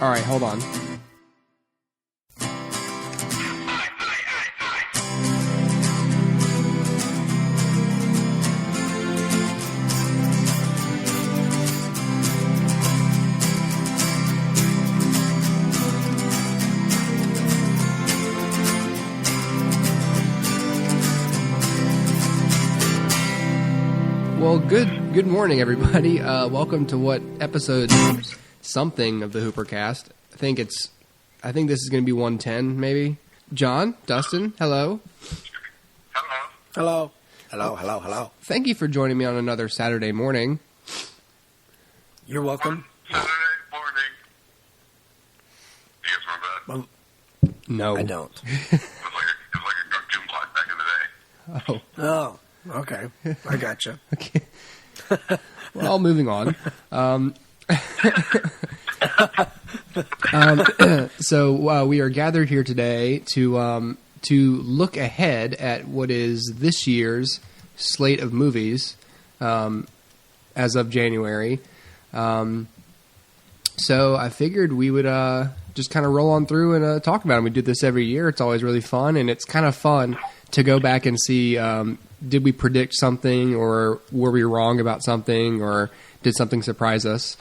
All right, hold on. Well, good morning, everybody. Welcome to what episode something of the HooperCast. I think this is going to be 110, maybe. John, Dustin, hello. Hello. Hello. Thank you for joining me on another Saturday morning. You're welcome. Saturday morning. Do you guys remember that? No. I don't. It was like a cartoon plot back in the day. Oh, okay. I gotcha. Okay. Well, moving on. So we are gathered here today to look ahead at what is this year's slate of movies as of January. So I figured we would just kind of roll on through and talk about them. We do this every year. It's always really fun, and it's kind of fun to go back and see did we predict something, or were we wrong about something, or did something surprise us?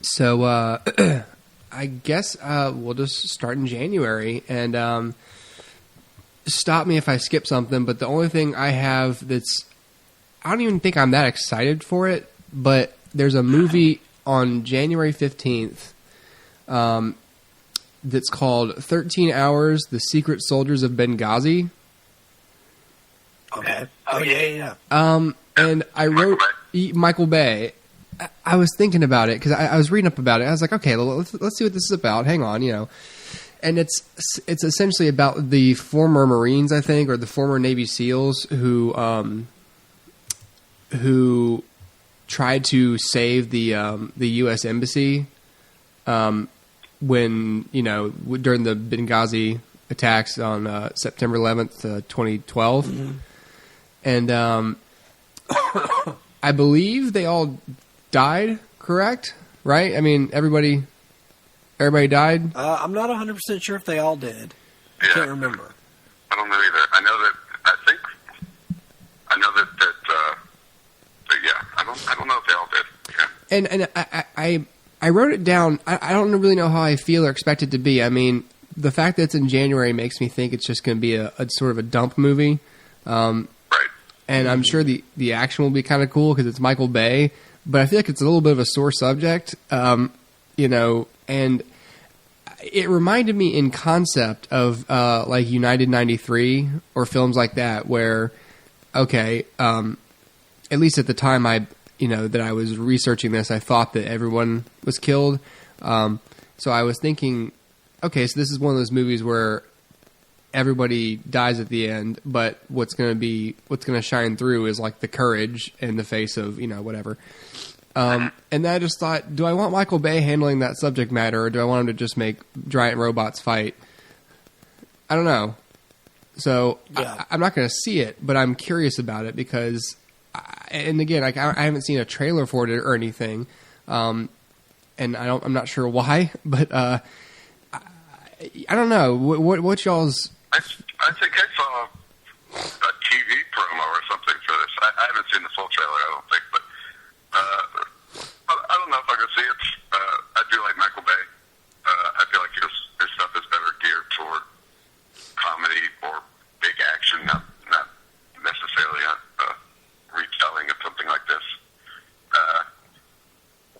So I guess we'll just start in January, and stop me if I skip something, but the only thing I have I don't even think I'm that excited for it, but there's a movie on January 15th that's called 13 Hours, The Secret Soldiers of Benghazi. Okay. Oh, yeah. And I wrote Michael Bay. I was thinking about it because I was reading up about it. I was like, okay, let's see what this is about. Hang on, And it's essentially about the former Marines, I think, or the former Navy SEALs who tried to save the U.S. Embassy when during the Benghazi attacks on September 11th, 2012. Mm-hmm. And I believe they all died, correct? Right? I mean, everybody died? I'm not 100% sure if they all did. I can't remember. I don't know either. I know that I don't know if they all did. Yeah. And I wrote it down. I don't really know how I feel or expect it to be. I mean, the fact that it's in January makes me think it's just going to be a sort of a dump movie. Right. And I'm sure the action will be kind of cool because it's Michael Bay, but I feel like it's a little bit of a sore subject, and it reminded me in concept of like United 93 or films like that where, okay, at least at the time that I was researching this, I thought that everyone was killed. So I was thinking, okay, so this is one of those movies where everybody dies at the end, but what's going to shine through is like the courage in the face of, whatever. And I just thought, do I want Michael Bay handling that subject matter, or do I want him to just make giant robots fight? I don't know. So yeah. I'm not going to see it, but I'm curious about it because, and again, I haven't seen a trailer for it or anything. And I'm not sure why, but I don't know. What's y'all's? I think I saw a TV promo or something for this. I haven't seen the full trailer, I don't think, but I don't know if I could see it. I do like Michael Bay. I feel like his stuff is better geared toward comedy or big action, not necessarily a retelling of something like this.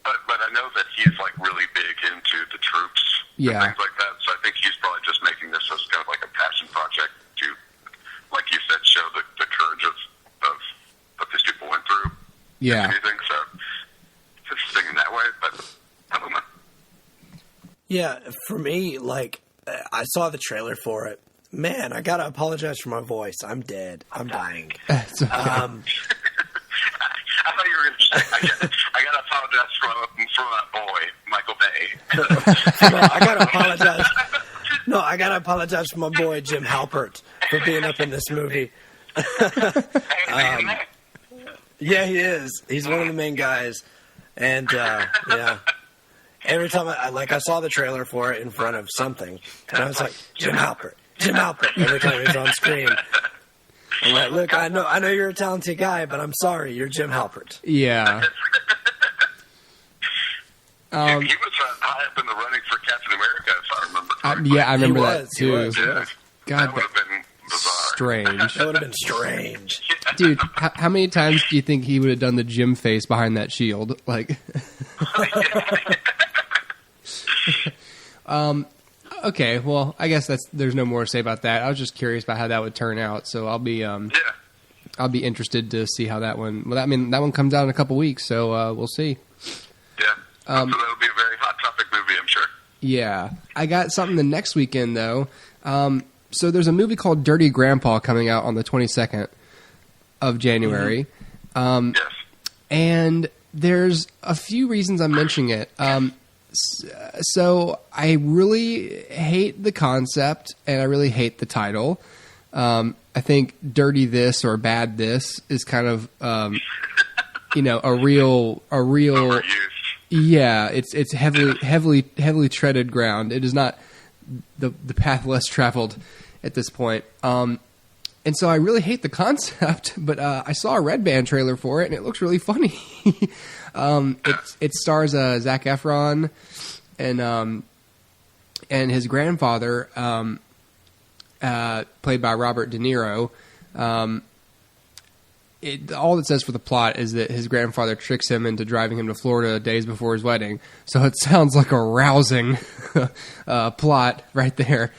But I know that he's like really big into the troops and things like that. So I think he's probably just making this as kind of like a passion project to, like you said, show the courage of what these people went through. Yeah. Anything. So it's interesting in that way, but I don't know. Yeah, for me, like, I saw the trailer for it. Man, I gotta apologize for my voice. I'm dead. I'm dying. It's okay. I thought you were going to say, I got to apologize for my boy, Michael Bay. I got to apologize for my boy, Jim Halpert, for being up in this movie. Yeah, he is. He's one of the main guys. And, yeah. Every time I saw the trailer for it in front of something, and I was like, Jim Halpert. Every time he was on screen. I'm like, look, I know you're a talented guy, but I'm sorry, you're Jim Halpert. Yeah. He was high up in the running for Captain America, if I remember correctly. Yeah, I remember that too. He was. God, that would have been bizarre. strange. That would have been strange. Dude, how many times do you think he would have done the Jim face behind that shield? Like, okay, well, I guess there's no more to say about that. I was just curious about how that would turn out, so I'll be interested to see how that one. Well, that one comes out in a couple weeks, so we'll see. Yeah, so that'll be a very hot topic movie, I'm sure. Yeah, I got something the next weekend though. So there's a movie called Dirty Grandpa coming out on the 22nd of January. Yes. And there's a few reasons I'm mentioning it. So I really hate the concept and I really hate the title. I think Dirty This or Bad This is kind of, a real. Overused. Yeah, it's heavily treaded ground. It is not the path less traveled at this point. And so I really hate the concept, but I saw a Red Band trailer for it, and it looks really funny. It stars Zac Efron and his grandfather, played by Robert De Niro. All it says for the plot is that his grandfather tricks him into driving him to Florida days before his wedding. So it sounds like a rousing plot right there.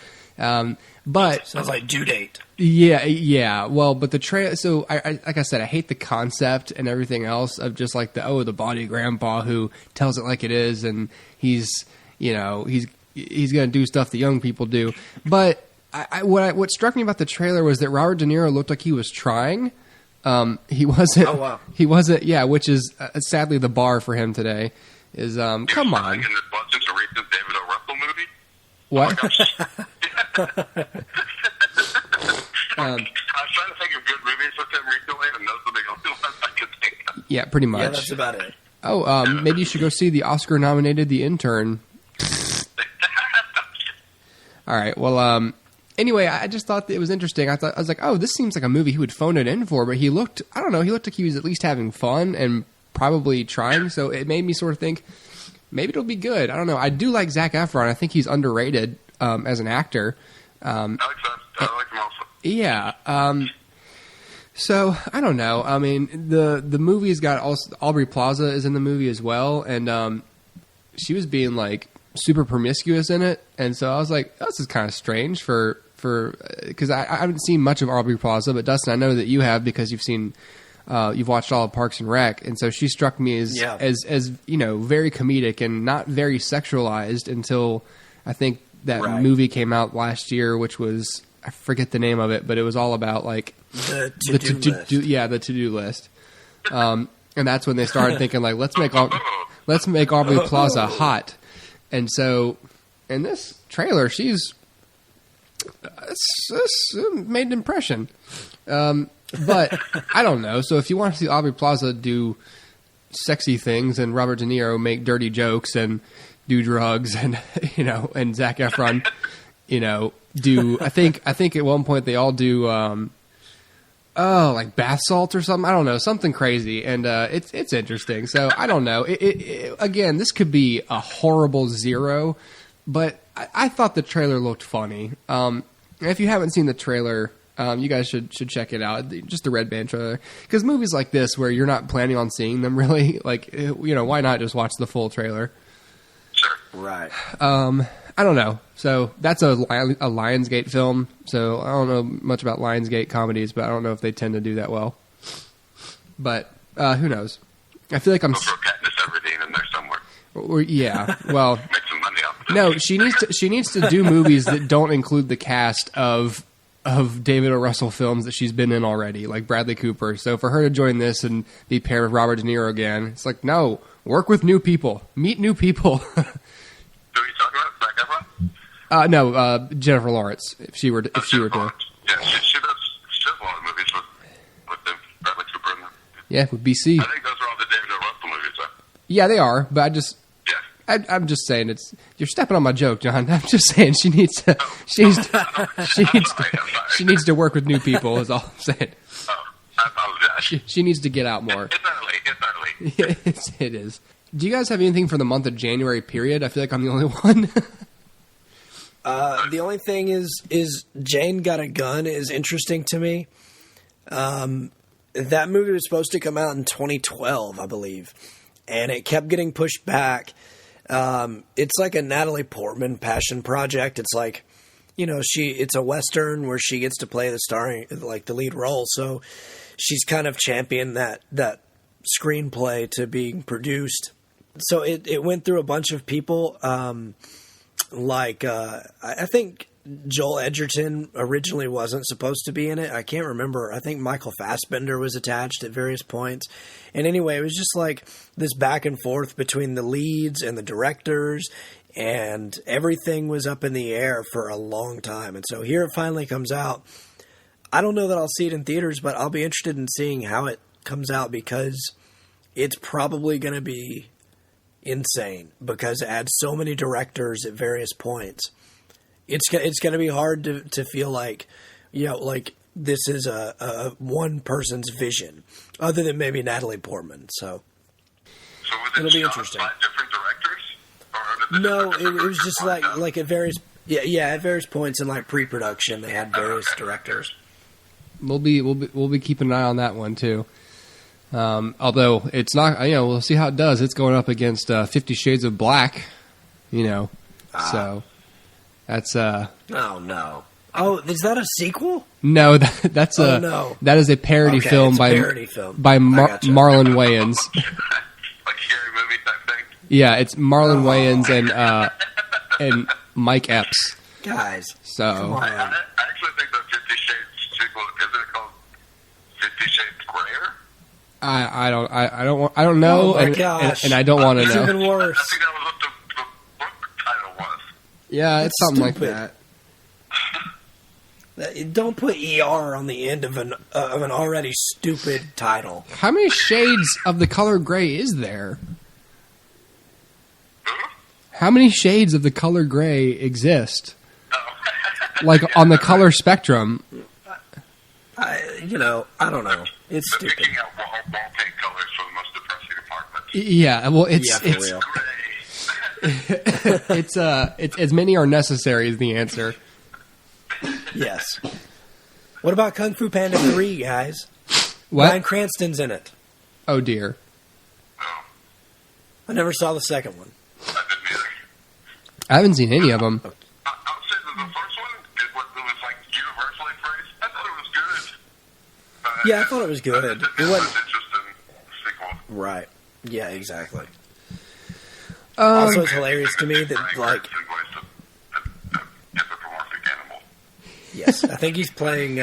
But sounds like Due Date. Yeah. Well, but the trailer. So I like I said, I hate the concept and everything else of just like the body grandpa who tells it like it is, and he's gonna do stuff that young people do. But what struck me about the trailer was that Robert De Niro looked like he was trying. He wasn't. Oh, wow. He wasn't. Yeah, which is sadly the bar for him today. Is come on. And this wasn't a recent David O. Russell movie. What? I was trying to think of good movies with him recently, and those are the only ones I could think of. Yeah, pretty much. Yeah, that's about it. Oh, maybe you should go see the Oscar-nominated The Intern. All right. Well, anyway, I just thought that it was interesting. I was like, oh, this seems like a movie he would phone it in for, but he looked like he was at least having fun and probably trying. So it made me sort of think maybe it'll be good. I don't know. I do like Zac Efron. I think he's underrated as an actor. I like him also. Yeah. So I don't know. I mean, the movie's got also Aubrey Plaza is in the movie as well, and she was being like super promiscuous in it, and so I was like, this is kind of strange for because I haven't seen much of Aubrey Plaza, but Dustin, I know that you have because you've watched all of Parks and Rec, and so she struck me as very comedic and not very sexualized until I think that movie came out last year, which was I forget the name of it, but it was all about like the to-do list. And that's when they started thinking like let's make Aubrey Plaza hot. And so in this trailer, she's made an impression. But I don't know. So if you want to see Aubrey Plaza do sexy things and Robert De Niro make dirty jokes and do drugs and and Zac Efron, do I think at one point they all do like bath salts or something. I don't know, something crazy, and it's interesting. So I don't know. Again, this could be a horrible zero, but I thought the trailer looked funny. If you haven't seen the trailer, you guys should check it out. Just the Red Band trailer, because movies like this where you're not planning on seeing them really, like why not just watch the full trailer? Sure. Right. I don't know. So that's a Lionsgate film. So I don't know much about Lionsgate comedies, but I don't know if they tend to do that well. But who knows? I feel like I'm. They'll throw Katniss Everdeen in there somewhere. Or yeah, well, Make some money off it. no, she needs to do movies that don't include the cast of David O. Russell films that she's been in already, like Bradley Cooper. So for her to join this and be paired with Robert De Niro again, it's like no, work with new people, meet new people. Who are you talking about? Zac Efron? No, Jennifer Lawrence. If she were to. Yeah, she does a lot of movies with Bradley Cooper in them. Yeah, with BC. I think those are all the David O. Russell movies, though. Yeah, they are, but I'm just saying you're stepping on my joke, John. I'm just saying she needs to work with new people. Is all I'm saying. Oh, I apologize. She needs to get out more. It's early. Yeah, it is. Do you guys have anything for the month of January? Period. I feel like I'm the only one. The only thing is Jane Got a Gun is interesting to me. That movie was supposed to come out in 2012, I believe, and it kept getting pushed back. It's like a Natalie Portman passion project. It's like, it's a Western where she gets to play the lead role. So she's kind of championed that screenplay to being produced. So it went through a bunch of people. I think Joel Edgerton originally wasn't supposed to be in it. I can't remember. I think Michael Fassbender was attached at various points. And anyway, it was just like this back and forth between the leads and the directors, and everything was up in the air for a long time. And so here it finally comes out. I don't know that I'll see it in theaters, but I'll be interested in seeing how it comes out, because it's probably going to be insane, because it adds so many directors at various points. It's going to be hard to feel like, like this is a one person's vision, other than maybe Natalie Portman. So was it'll be interesting. By different directors? No, it was just like at various at various points in like pre-production they had various directors. We'll be keeping an eye on that one too. Although it's not, we'll see how it does. It's going up against 50 Shades of Black, so that's Oh no! Oh, is that a sequel? No, that's that is a parody film by Marlon Wayans. Like scary movie type thing. Yeah, it's Marlon Wayans and Mike Epps. Guys, so come on. I actually think the 50 Shades sequel, isn't it called 50 Shades Grayer? I don't know, oh my gosh. And I don't want to know. It's even worse. I think that was what the book title was. Yeah, it's something stupid. like that. Don't put ER on the end of an already stupid title. How many shades of the color gray is there? How many shades of the color gray exist? Like on the color spectrum? I don't know. It's They're stupid. picking out wall paint colors for the most depressing apartments. Yeah, well, it's real. it's as many are necessary is the answer. Yes. What about Kung Fu Panda 3, guys? What? Bryan Cranston's in it. Oh dear. I never saw the second one. I didn't either. I haven't seen any of them. I would say that the first one is what was like universally praised. I thought it was good. Yeah, I thought it was good. It It wasn't interesting sequel. right. Yeah, exactly. Also, it's hilarious to me that like, Anthropomorphic animal. yes, I think he's playing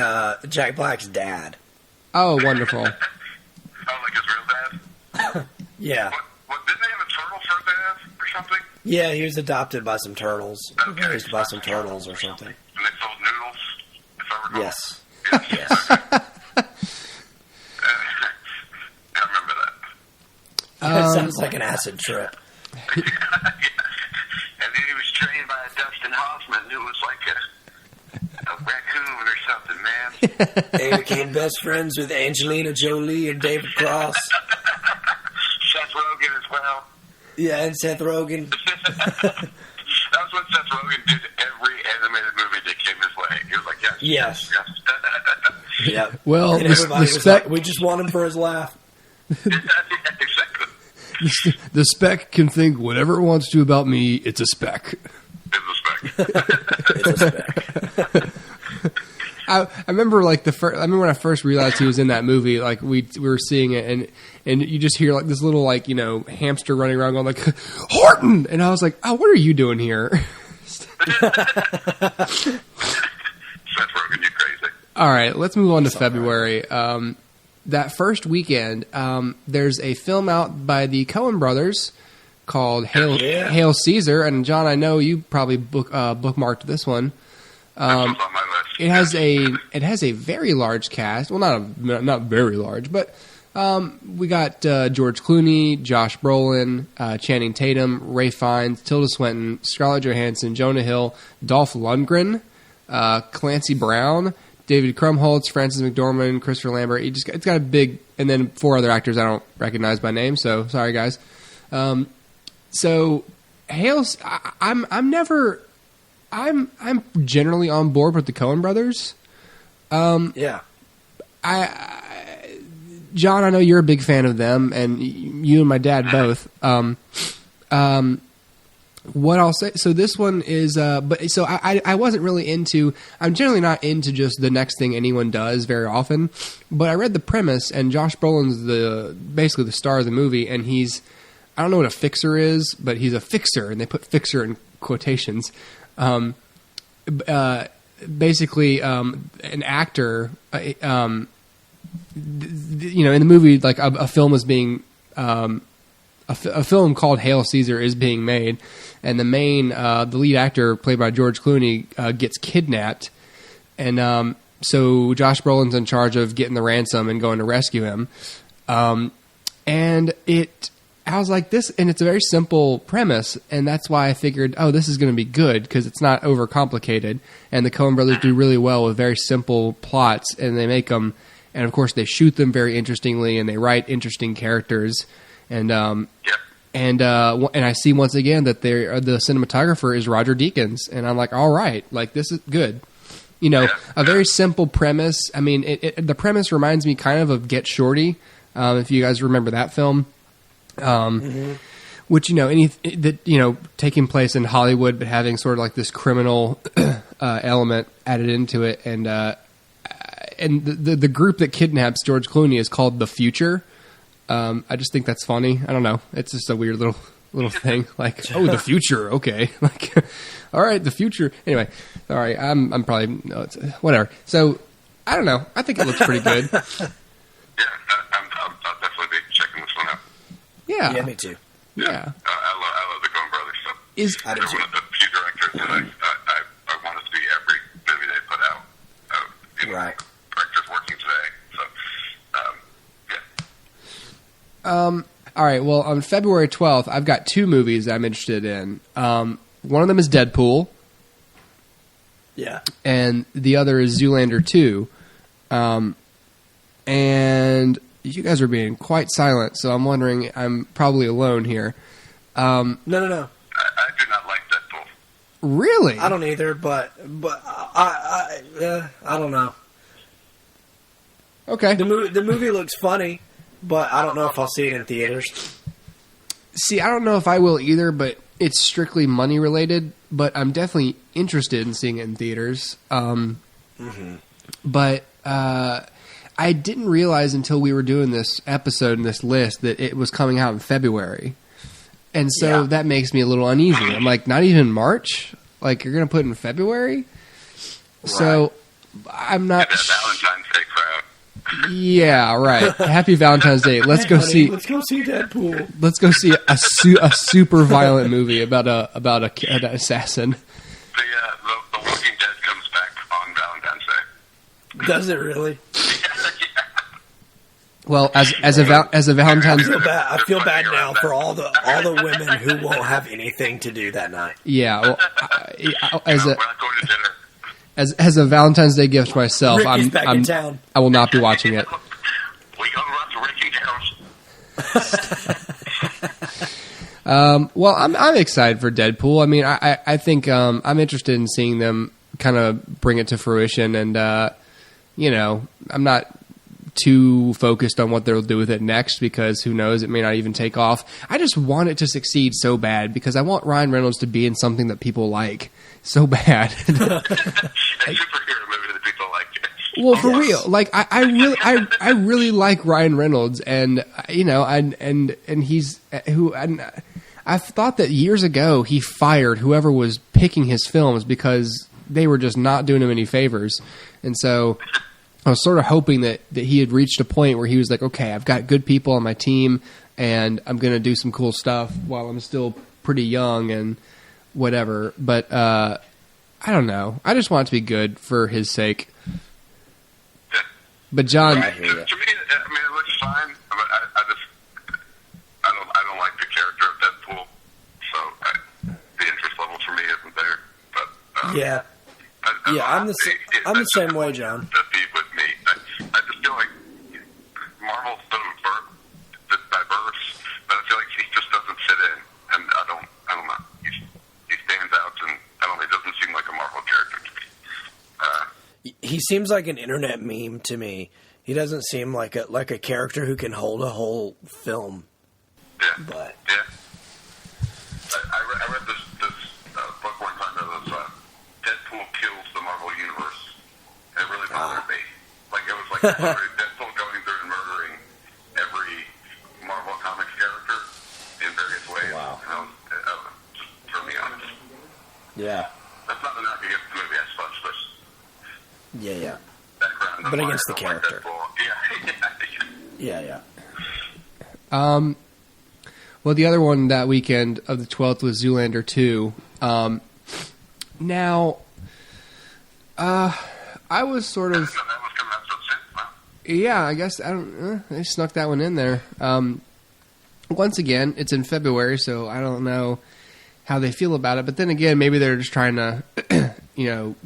Jack Black's dad. Oh, wonderful. Oh, like his real dad? Yeah, What, didn't they have a turtle for a dad or something? yeah, he was adopted by some turtles, Okay. raised by some turtles or something. And they sold noodles, if I recall. Yes, Yes. yes. I remember that. That sounds like an acid trip. And then he was trained by Dustin Hoffman, who was like a raccoon or something, man. They became best friends with Angelina Jolie and David Cross. Seth Rogen as well. Yeah, and Seth Rogen. That's what Seth Rogen did every animated movie that came his way. He was like, yes. Yes. Yeah. Well, And the everybody was spec like, we just want him for his laugh. Exactly. the spec can think whatever it wants to about me. It's a spec. It's a spec. It's a spec. I remember like I remember when I first realized he was in that movie. Like we were seeing it, and you just hear like this little like hamster running around going like Horton, and I was like, oh, what are you doing here? Seth Rogen, you crazy. All right, let's move on to February. That first weekend, there's a film out by the Coen brothers called Hail Caesar, and John, I know you probably bookmarked this one. This was on my list. It has a very large cast. Well, not very large, but We got George Clooney, Josh Brolin, Channing Tatum, Ray Fiennes, Tilda Swinton, Scarlett Johansson, Jonah Hill, Dolph Lundgren, Clancy Brown, David Krumholtz, Frances McDormand, Christopher Lambert. It's got a big, and then 4 other actors I don't recognize by name. So sorry, guys. So Hale's, I'm generally on board with the Coen brothers. Yeah. John, I know you're a big fan of them, and you and my dad both. What I'll say, so this one is, I wasn't really into, I'm generally not into just the next thing anyone does very often, but I read the premise, and Josh Brolin's basically the star of the movie, and I don't know what a fixer is, but he's a fixer, and they put fixer in quotations. Basically, an actor, in the movie, like a film was being, a film called Hail Caesar is being made, and the lead actor, played by George Clooney, gets kidnapped, and so Josh Brolin's in charge of getting the ransom and going to rescue him, I was like, this, and it's a very simple premise, and that's why I figured, this is going to be good, because it's not overcomplicated, and the Coen brothers do really well with very simple plots, and they make them, and of course they shoot them very interestingly, and they write interesting characters, and I see once again that the cinematographer is Roger Deakins, and I'm like, all right, like this is good. A very simple premise. I mean, the premise reminds me kind of Get Shorty, if you guys remember that film. Which taking place in Hollywood, but having sort of like this criminal element added into it, and the group that kidnaps George Clooney is called The Future. I just think that's funny. I don't know. It's just a weird little thing. Like, the future. Okay. Like, all right, the future. Anyway, sorry. I'm probably it's whatever. So I don't know. I think it looks pretty good. Yeah, I'll definitely be checking this one out. Yeah. Yeah, me too. Yeah. I love the Coen brothers stuff. I do They're too. one of the few directors that I want to see every movie they put out. Right. Directors working today. So, All right. Well, on February 12th, I've got 2 movies I'm interested in. One of them is Deadpool. Yeah. And the other is Zoolander 2. And you guys are being quite silent, so I'm wondering, I'm probably alone here. No. I do not like Deadpool. Really? I don't either, but I don't know. Okay. The movie looks funny, but I don't know if I'll see it in theaters. See, I don't know if I will either, but it's strictly money related, but I'm definitely interested in seeing it in theaters. But I didn't realize until we were doing this episode and this list that it was coming out in February. And so that makes me a little uneasy. I'm like, not even March? Like, you're going to put it in February? Right. So, I'm not... Get that Valentine's Day crowd. Yeah, right. Happy Valentine's Day. Let's go see Deadpool. Let's go see a super violent movie about an assassin. The Walking Dead comes back on Valentine's Day. Does it really? Well, as a Valentine's, I feel bad now for all the women who won't have anything to do that night. Yeah, well, We're not going to dinner. as a Valentine's Day gift myself, Ricky's back in town. I will not be watching it. We go to Ricky's house. Well, I'm excited for Deadpool. I mean, I think I'm interested in seeing them kind of bring it to fruition, and I'm not too focused on what they'll do with it next, because who knows, it may not even take off. I just want it to succeed so bad, because I want Ryan Reynolds to be in something that people like so bad. A superhero movie that people like. Well, for real, like I really like Ryan Reynolds, and he's who. And I thought that years ago he fired whoever was picking his films because they were just not doing him any favors, and so I was sort of hoping that he had reached a point where he was like, okay, I've got good people on my team, and I'm going to do some cool stuff while I'm still pretty young and whatever. But I don't know. I just want it to be good for his sake. But John, To me, I mean, it looks fine. Yeah. I'm the same way, John. To be with me, I just feel like Marvel's so diverse, but I feel like he just doesn't fit in, and I don't know. He stands out, and I don't know. He doesn't seem like a Marvel character to me. He seems like an internet meme to me. He doesn't seem like a character who can hold a whole film. Yeah. But yeah. I read this book one time that was Deadpool kills the Marvel Universe. It really bothered me. Like, it was like Deadpool going through and murdering every Marvel Comics character in various ways. Wow. Just for me, honest. yeah. That's not enough against the movie as such, but Yeah. background. But against the character. Yeah. Well, the other one that weekend of the 12th was Zoolander 2. Now, I was sort of... That was coming out so soon. Wow. Yeah, I guess they snuck that one in there. Once again, it's in February, so I don't know how they feel about it. But then again, maybe they're just trying to,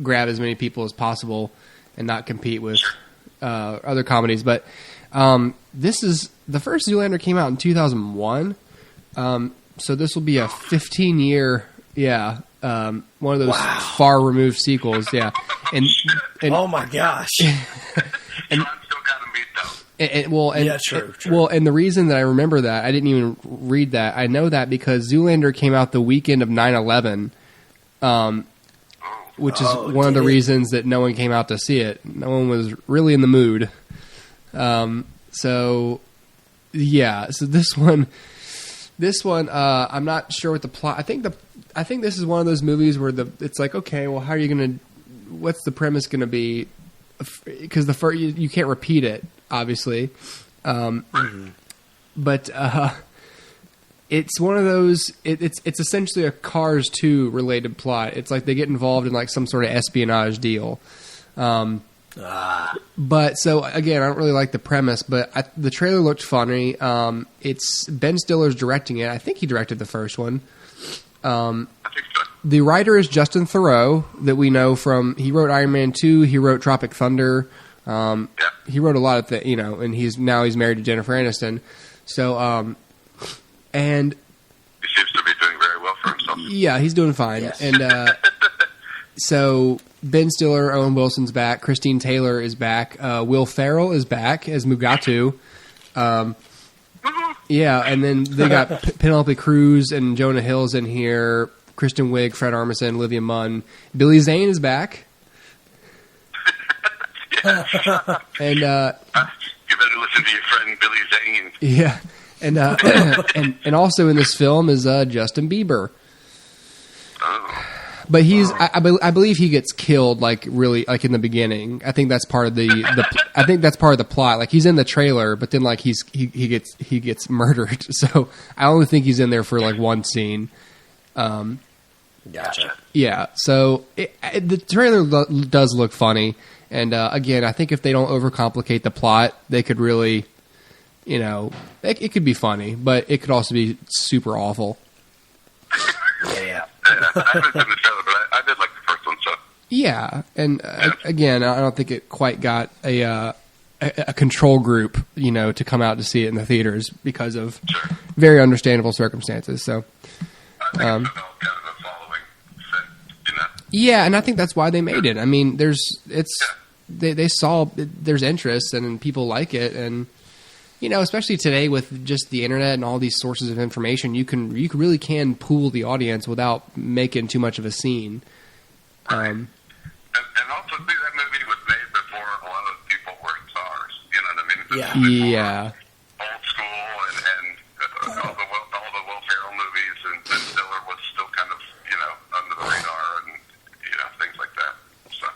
grab as many people as possible and not compete with other comedies. But this is the first Zoolander came out in 2001, so this will be a 15-year, one of those far removed sequels, and Oh my gosh. And- John still got him beat though. Yeah, true. Well, and the reason that I remember that, I didn't even read that. I know that because Zoolander came out the weekend of 9/11, which is one of the reasons that no one came out to see it. No one was really in the mood. So this one, I'm not sure what the plot. I think this is one of those movies where it's like, okay, well, what's the premise going to be? Because you can't repeat it, obviously. But it's one of those. It's essentially a Cars 2 related plot. It's like they get involved in like some sort of espionage deal. But so again, I don't really like the premise, but the trailer looked funny. It's Ben Stiller's directing it. I think he directed the first one. I think so. The writer is Justin Theroux, that we know from. He wrote Iron Man 2. He wrote Tropic Thunder. He wrote a lot of things, and he's married to Jennifer Aniston. So, and He seems to be doing very well for himself. yeah, he's doing fine. Yes. And so Ben Stiller, Owen Wilson's back. Christine Taylor is back. Will Ferrell is back as Mugatu. Yeah, and then they got Penelope Cruz and Jonah Hill's in here. Kristen Wiig, Fred Armisen, Olivia Munn. Billy Zane is back. And You better listen to your friend Billy Zane. yeah, and and also in this film is Justin Bieber. Oh. But he's I believe he gets killed like really like in the beginning. I think that's part of the plot. Like he's in the trailer, but then like he gets murdered. So I only think he's in there for like one scene. Gotcha. Yeah. So the trailer does look funny, and again, I think if they don't overcomplicate the plot, they could really, it could be funny, but it could also be super awful. Yeah. I haven't seen the trailer, but I did like the first one, so. Yeah, and again, I don't think it quite got a control group, to come out to see it in the theaters because of very understandable circumstances. So, I think it's developed kind of a following, yeah, and I think that's why they made it. I mean, they saw there's interest and people like it, and especially today with just the internet and all these sources of information, you really can pool the audience without making too much of a scene. And also, see, that movie was made before a lot of people were stars. You know what I mean? Yeah. Yeah. Old school and all the Will Ferrell movies, and Ben Stiller was still kind of under the radar and things like that. So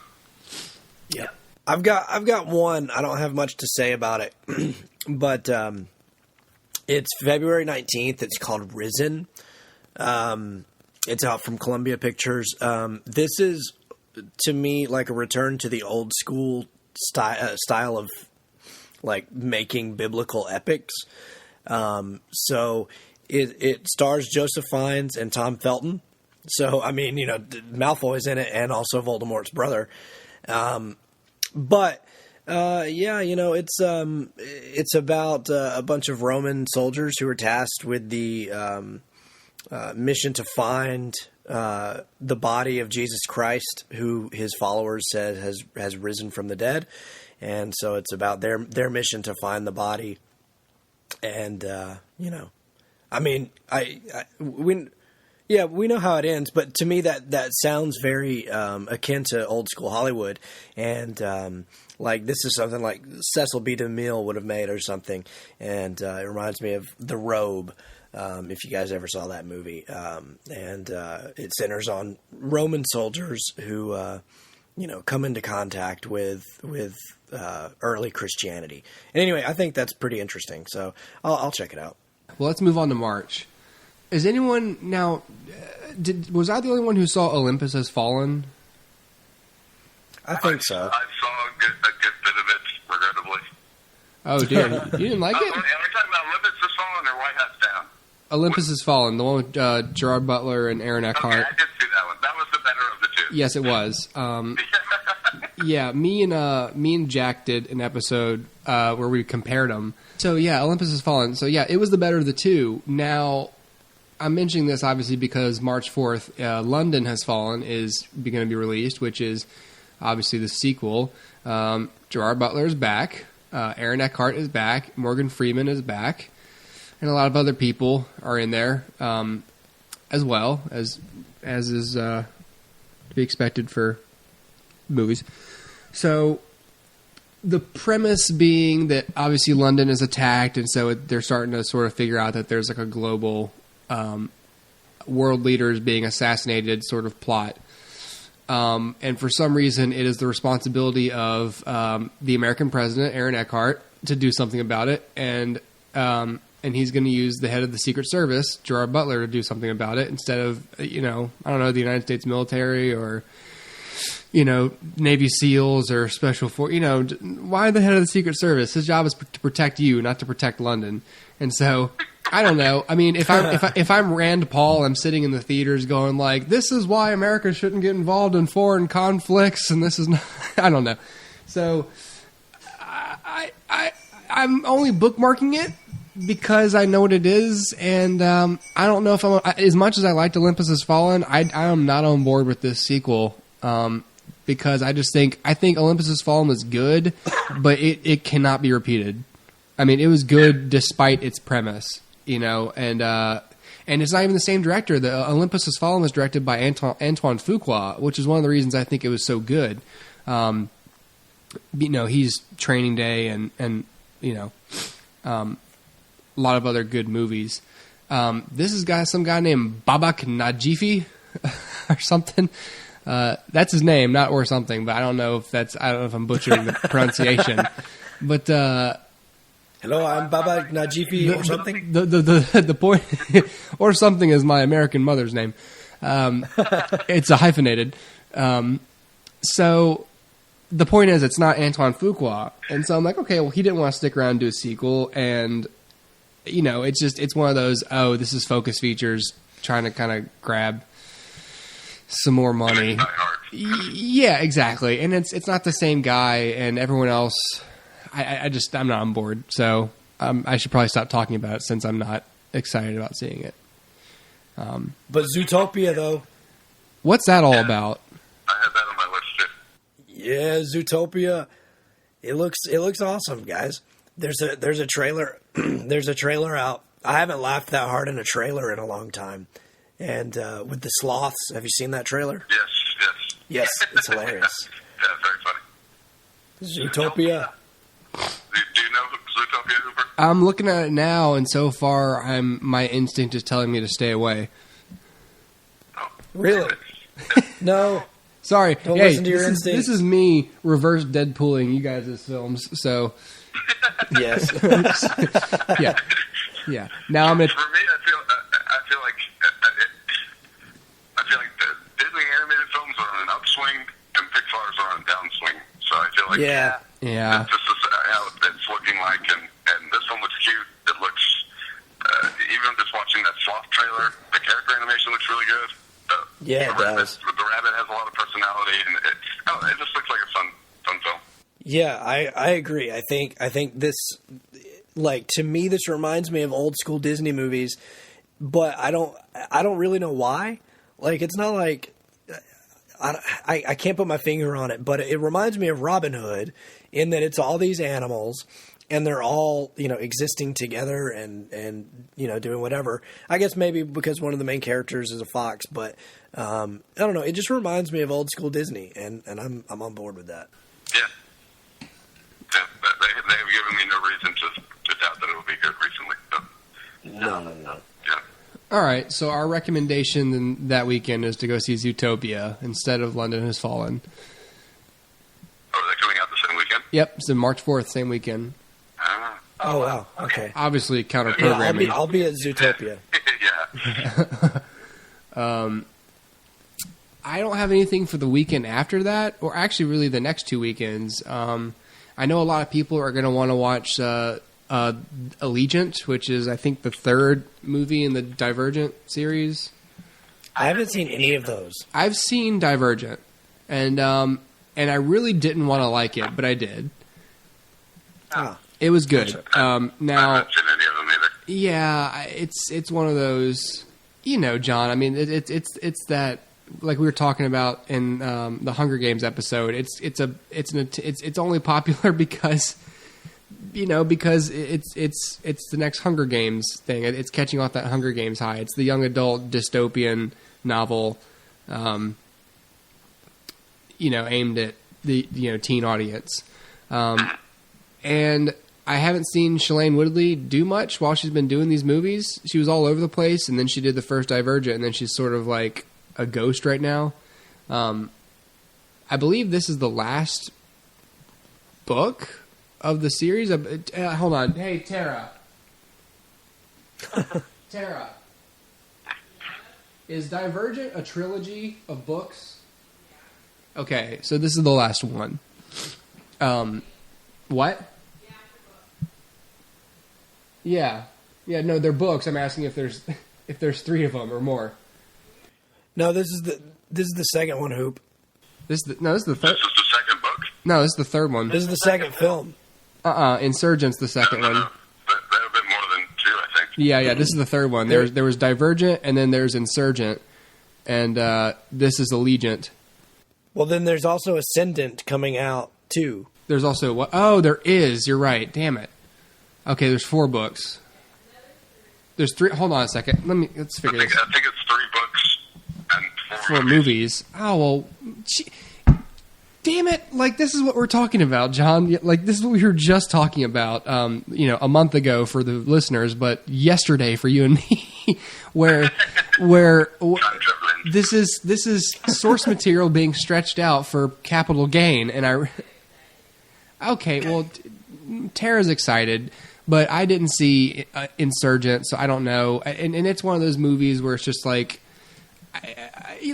Yeah. I've got one. I don't have much to say about it, but it's February 19th. It's called Risen. It's out from Columbia Pictures. This is, to me, like a return to the old school style of like making biblical epics. So it stars Joseph Fiennes and Tom Felton. So, I mean, Malfoy's in it and also Voldemort's brother. But it's about a bunch of Roman soldiers who are tasked with the mission to find the body of Jesus Christ, who his followers said has risen from the dead. And so it's about their mission to find the body. And, we know how it ends, but to me that sounds very akin to old school Hollywood, and this is something like Cecil B. DeMille would have made or something, and it reminds me of The Robe, if you guys ever saw that movie, and it centers on Roman soldiers who come into contact with early Christianity. And anyway, I think that's pretty interesting, so I'll check it out. Well, let's move on to March. Is anyone now? Was I the only one who saw Olympus Has Fallen? I think so. I saw a good bit of it, regrettably. Oh dear, you didn't like it? Are we talking about Olympus Has Fallen or White House Down? Olympus Has Fallen, the one with Gerard Butler and Aaron Eckhart. Okay, I did see that one. That was the better of the two. Yes, it was. Yeah, me and Jack did an episode where we compared them. So yeah, Olympus Has Fallen. So yeah, it was the better of the two. Now, I'm mentioning this obviously because March 4th, London Has Fallen is going to be released, which is obviously the sequel. Gerard Butler is back. Aaron Eckhart is back. Morgan Freeman is back. And a lot of other people are in there as well, as is to be expected for movies. So the premise being that obviously London is attacked, and so they're starting to sort of figure out that there's like a global world leaders being assassinated sort of plot. And for some reason, it is the responsibility of the American president, Aaron Eckhart, to do something about it. And he's going to use the head of the Secret Service, Gerard Butler, to do something about it instead of, the United States military or, Navy SEALs or Special Force. Why the head of the Secret Service? His job is to protect you, not to protect London. And so, I don't know. I mean, if I'm Rand Paul, I'm sitting in the theaters going like, this is why America shouldn't get involved in foreign conflicts, and this is not, I don't know. So, I'm only bookmarking it because I know what it is, and I don't know if as much as I liked Olympus Has Fallen, I am not on board with this sequel. Because I think Olympus Has Fallen was good, but it cannot be repeated. I mean, it was good despite its premise, and it's not even the same director. The Olympus Has Fallen was directed by Antoine Fuqua, which is one of the reasons I think it was so good. He's Training Day and a lot of other good movies. This is some guy named Babak Najifi or something. That's his name, not or something, but I don't know if I'm butchering the pronunciation. But hello, I'm Baba Najifi or something. The point or something is my American mother's name. It's a hyphenated. So the point is, it's not Antoine Fuqua, and so I'm like, okay, well, he didn't want to stick around and do a sequel, and it's one of those, this is Focus Features trying to kind of grab some more money. Yeah, exactly. And it's not the same guy, and everyone else, I'm not on board. So I should probably stop talking about it since I'm not excited about seeing it. But Zootopia, though. What's that all about? I had that on my list too. Yeah, Zootopia. It looks awesome, guys. There's a trailer. There's a trailer out. I haven't laughed that hard in a trailer in a long time. And with the sloths, have you seen that trailer? Yes. Yes, it's hilarious. Yeah, very funny. Zootopia. Do you know Zootopia, Hooper? I'm looking at it now, and so far, my instinct is telling me to stay away. Oh. Really? No. Sorry. Don't listen to your instinct. This is me reverse Deadpooling you guys' films. So. Yes. Yeah. Now I'm gonna. For me, I feel like Disney animated films are on an upswing and Pixar's are on a downswing. So I feel like yeah. This is how it's looking like, and this one looks cute. It looks even just watching that sloth trailer, the character animation looks really good. Yeah, it does. The rabbit has a lot of personality, and it just looks like a fun film. Yeah, I agree. I think this, like, to me, this reminds me of old school Disney movies, but I don't really know why. Like, it's not like I can't put my finger on it, but it reminds me of Robin Hood in that it's all these animals and they're all, existing together and doing whatever. I guess maybe because one of the main characters is a fox, but I don't know. It just reminds me of old school Disney, and I'm on board with that. Yeah. They have given me no reason to doubt that it will be good recently. So. No. Yeah. All right, so our recommendation that weekend is to go see Zootopia instead of London Has Fallen. Oh, are they coming out the same weekend? Yep, it's March 4th, same weekend. Oh, wow. Okay. Obviously, counter Yeah, programming. I'll be at Zootopia. Yeah. I don't have anything for the weekend after that, or actually, really, the next 2 weekends. I know a lot of people are going to want to watch Allegiant, which is, I think, the third movie in the Divergent series. I haven't seen any of those. I've seen Divergent, and I really didn't want to like it, but I did. Ah. It was good. I Now, haven't seen any of them either. yeah, it's one of those, John. I mean, it's that, like we were talking about in the Hunger Games episode. It's only popular because it's the next Hunger Games thing. It's catching off that Hunger Games high. It's the young adult dystopian novel, aimed at the teen audience, and I haven't seen Shailene Woodley do much while she's been doing these movies. She was all over the place, and then she did the first Divergent, and then she's sort of like a ghost right now. I believe this is the last book of the series. Hold on. Hey, Tara. Tara. Is Divergent a trilogy of books? Okay, so this is the last one. What? Yeah. No, they're books. I'm asking if there's 3 of them or more. No, this is the second one, Hoop. This is the third. This is the second book? No, this is the third one. This is the second film. Insurgent's the second one. That would be more than 2, I think. Yeah. This is the third one. There was Divergent, and then there's Insurgent, and this is Allegiant. Well, then there's also Ascendant coming out too. There's also what? Oh, there is. You're right. Damn it. Okay, there's 4 books. There's 3. Hold on a second. Let's figure this out. I think it's 3 books and 4 movies. Oh, well. Damn it. Like, this is what we're talking about, John. Like, this is what we were just talking about, a month ago for the listeners, but yesterday for you and me, where this is source material being stretched out for capital gain. And okay, well, Tara's excited, but I didn't see Insurgent, so I don't know. And it's one of those movies where it's just like,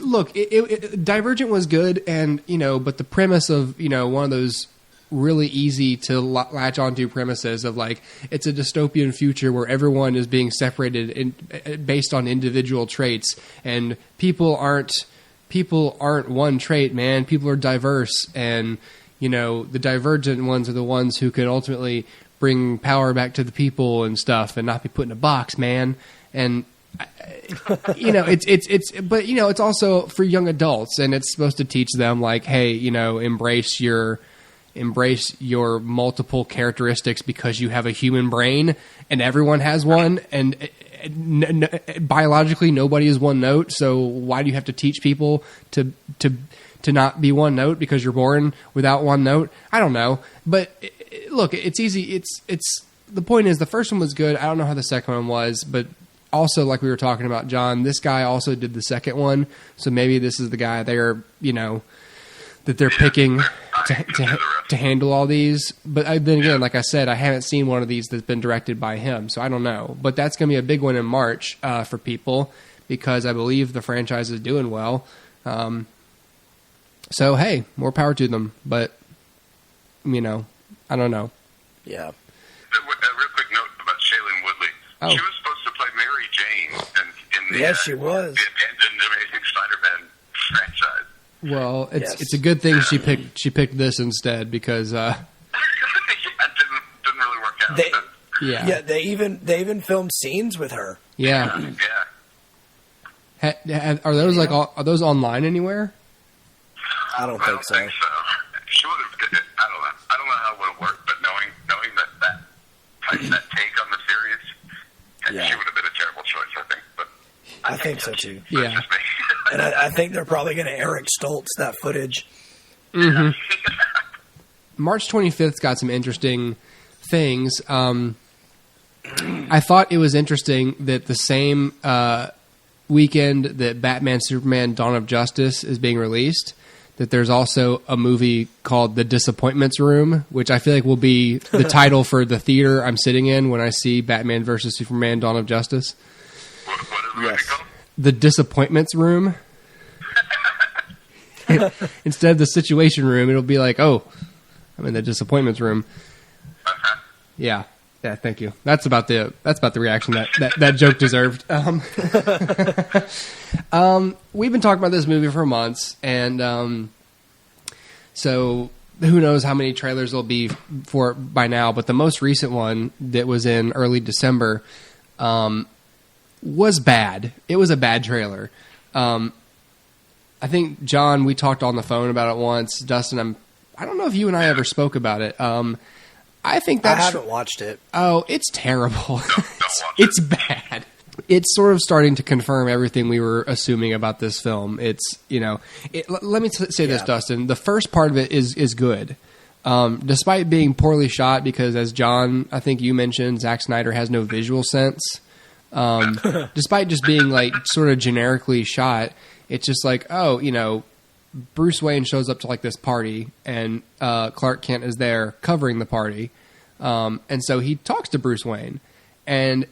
look, Divergent was good, and but the premise of one of those really easy to latch onto premises of like it's a dystopian future where everyone is being separated based on individual traits, and people aren't one trait, man. People are diverse, and the divergent ones are the ones who can ultimately bring power back to the people and stuff, and not be put in a box, man. And it's also for young adults, and it's supposed to teach them like, hey, embrace your multiple characteristics because you have a human brain and everyone has one, and biologically nobody is one note. So why do you have to teach people to not be one note because you're born without one note? I don't know, but look, it's easy. It's the point is the first one was good. I don't know how the second one was, but also, like we were talking about, John, this guy also did the second one, so maybe this is the guy that they're picking to handle all these. But then again, like I said, I haven't seen one of these that's been directed by him, so I don't know. But that's going to be a big one in March for people because I believe the franchise is doing well. So, hey, more power to them. But, I don't know. A Yeah. real quick note about Shailene Woodley. Oh. She was supposed to play Mary Jane in the Yes, she was. the Amazing Spider-Man Well, Yes. it's a good thing she picked this instead because Yeah, it didn't really work out. Yeah, they even filmed scenes with her. yeah. Yeah. Are those are those online anywhere? I don't I think don't so. think so. She would have. I don't know. I don't know how it would have worked, but knowing that take on the series, Yeah. she would have been a terrible choice, I think. But I think so too. Yeah. that's just me. And I think they're probably going to Eric Stoltz that footage. Mm-hmm. March 25th got some interesting things. I thought it was interesting that the same weekend that Batman Superman Dawn of Justice is being released, that there's also a movie called The Disappointments Room, which I feel like will be the title for the theater I'm sitting in when I see Batman versus Superman Dawn of Justice. What is the movie Yes. called? The Disappointments Room. Instead of the Situation Room, it'll be like, oh, I'm in the Disappointments Room. Yeah, thank you. That's about the reaction that joke deserved. We've been talking about this movie for months, and so who knows how many trailers there'll be for it by now. But the most recent one that was in early December was bad. It was a bad trailer. I think, John, we talked on the phone about it once. Dustin, I don't know if you and I ever spoke about it. I think I that's... haven't watched it. Oh, it's terrible. Don't watch It's bad. It's sort of starting to confirm everything we were assuming about this film. It's, let me say this, Yeah. Dustin. The first part of it is good. Despite being poorly shot, because as John, I think you mentioned, Zack Snyder has no visual sense. Despite just being like sort of generically shot, it's just like, Bruce Wayne shows up to like this party, and Clark Kent is there covering the party, and so he talks to Bruce Wayne, and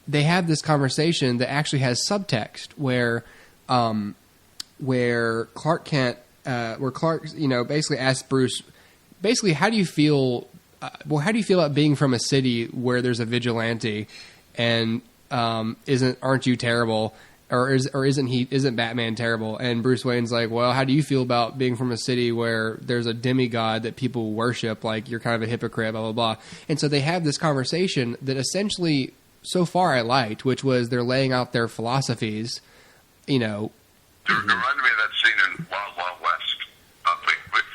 they have this conversation that actually has subtext where Clark Kent, where Clark, basically asks Bruce, how do you feel? How do you feel about being from a city where there's a vigilante, and aren't you terrible? Or isn't Batman terrible? And Bruce Wayne's like, well, how do you feel about being from a city where there's a demigod that people worship? Like, you're kind of a hypocrite, blah, blah, blah. And so they have this conversation that essentially, so far I liked, which was they're laying out their philosophies, It reminded me of that scene in Wild Wild West.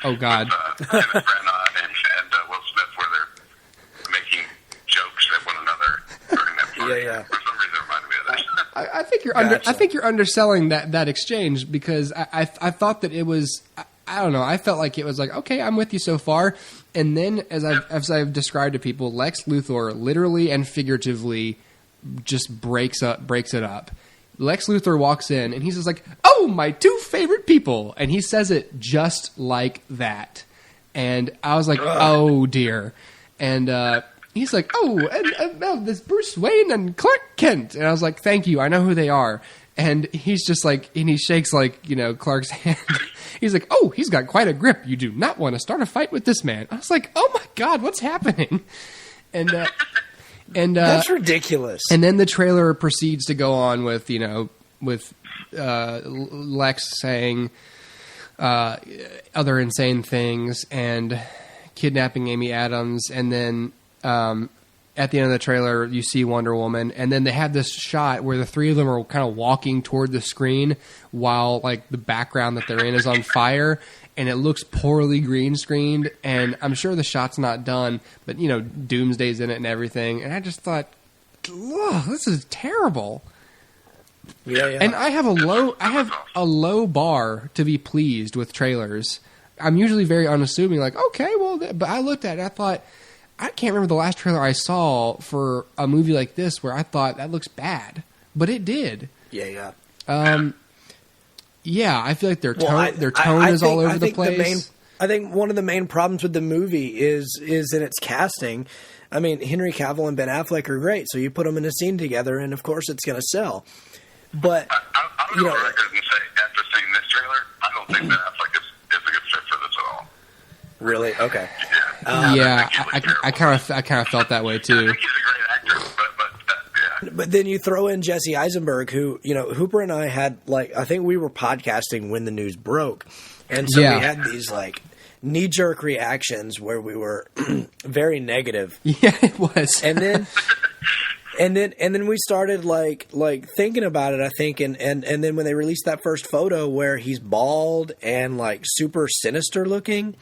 Oh, God. With Kenneth Branagh and Will Smith, where they're making jokes at one another during that party. Yeah. For some reason, it reminded me of that. I think you're Gotcha. I think you're underselling that exchange, because I thought that it was, I don't know, I felt like it was like, okay, I'm with you so far, and then as I've described to people, Lex Luthor literally and figuratively just breaks it up. Lex Luthor walks in and he's just like, oh, my two favorite people, and he says it just like that, and I was like, oh dear, and he's like, oh, and this Bruce Wayne and Clark Kent. And I was like, thank you, I know who they are. And he's just like, and he shakes like, Clark's hand. He's like, oh, he's got quite a grip. You do not want to start a fight with this man. I was like, oh my God, what's happening? And That's ridiculous. and then the trailer proceeds to go on with, Lex saying other insane things and kidnapping Amy Adams, and then at the end of the trailer, you see Wonder Woman, and then they have this shot where the three of them are kind of walking toward the screen while like the background that they're in is on fire, and it looks poorly green screened, and I'm sure the shot's not done, but Doomsday's in it and everything, and I just thought, ugh, this is terrible. Yeah. And I have a low bar to be pleased with trailers. I'm usually very unassuming, like, okay, well, but I looked at it and I thought, I can't remember the last trailer I saw for a movie like this where I thought that looks bad, but it did. Yeah. Yeah, I feel like their tone, I is all think- over I the think place. I think one of the main problems with the movie is in its casting. I mean, Henry Cavill and Ben Affleck are great, so you put them in a scene together, and of course it's going to sell. But I would go on record and say, after seeing this trailer, I don't think Ben Affleck is a good fit for this at all. really, okay. Yeah, I kind of felt that way I too. think he's a great actor, but But then you throw in Jesse Eisenberg, who, Hooper and I had, I think we were podcasting when the news broke. And so we had these, knee-jerk reactions where we were very negative. Yeah, it was. And then we started thinking about it, I think, and then when they released that first photo where he's bald and super sinister looking,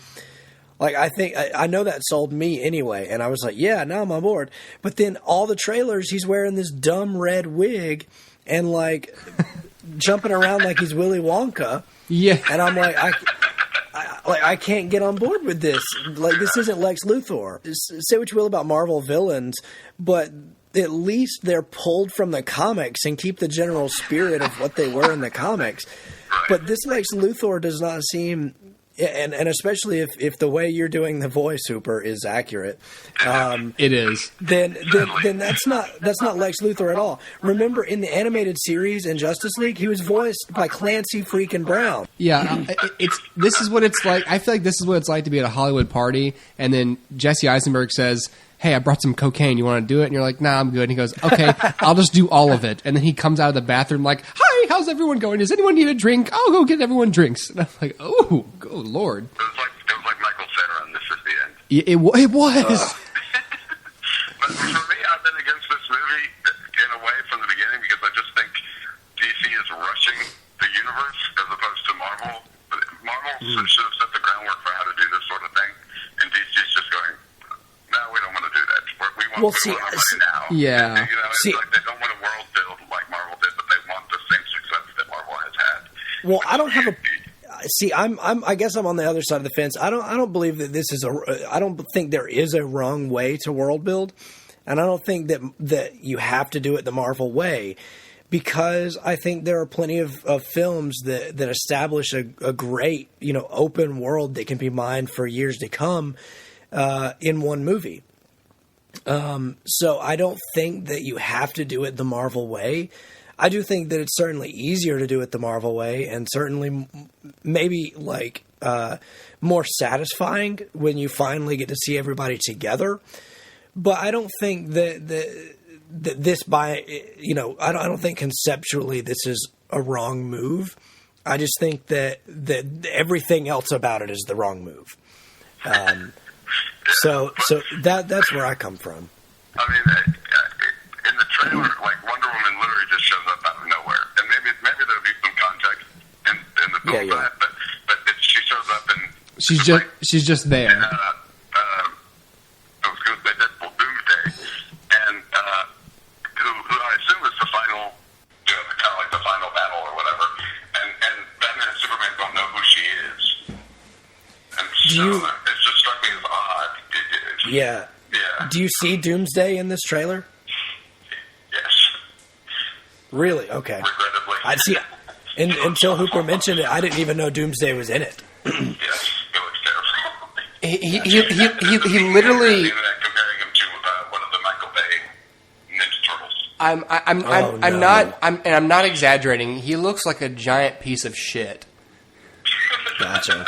I know that sold me anyway, and I was like, yeah, now I'm on board. But then all the trailers, he's wearing this dumb red wig and jumping around like he's Willy Wonka. Yeah, and I'm like, I can't get on board with this. This isn't Lex Luthor. Say what you will about Marvel villains, but at least they're pulled from the comics and keep the general spirit of what they were in the comics. But this Lex Luthor does not seem, and especially if the way you're doing the voice, Hooper, is accurate. It is. Then that's not Lex Luthor at all. Remember in the animated series in Justice League, he was voiced by Clancy freaking Brown. Yeah, this is what it's like. I feel like this is what it's like to be at a Hollywood party, and then Jesse Eisenberg says, hey, I brought some cocaine. You want to do it? And you're like, nah, I'm good. And he goes, okay, I'll just do all of it. And then he comes out of the bathroom like, hi, how's everyone going? Does anyone need a drink? I'll go get everyone drinks. And I'm like, oh, Lord. It was like Michael Cera on This Is the End. Yeah, it was. But for me, I've been against this movie in a way from the beginning because I just think DC is rushing the universe as opposed to Marvel. Marvel should have set the groundwork for how to do this sort of thing. And DC's just going, no, we don't want to do that. We want to right now. Yeah. It's like they don't want to world build like Marvel did, but they want the same success that Marvel has had. Well, I don't have a. See, I guess I'm on the other side of the fence. I don't believe that this is I don't think there is a wrong way to world build, and I don't think that you have to do it the Marvel way, because I think there are plenty of films that establish a great open world that can be mined for years to come in one movie. So I don't think that you have to do it the Marvel way. I do think that it's certainly easier to do it the Marvel way, and certainly maybe more satisfying when you finally get to see everybody together. But I don't think that this I don't think conceptually this is a wrong move. I just think that everything else about it is the wrong move. So that's where I come from. I mean, in the trailer, Wonder Woman literally just shows up out of nowhere, and maybe there'll be some context in the film for that, but she shows up and she's just there. I was going to say Deadpool Doomsday, and who I assume is the final, kind of like the final battle or whatever, and Batman and Superman don't know who she is, and so it just struck me as odd. Yeah. Do you see Doomsday in this trailer? Yes. Really? Okay. Regrettably. I'd see. Until Hooper mentioned it, I didn't even know Doomsday was in it. Yes, it looks terrible. He literally. Comparing him to one of the Michael Bay Ninja Turtles. I'm not exaggerating. He looks like a giant piece of shit. Gotcha.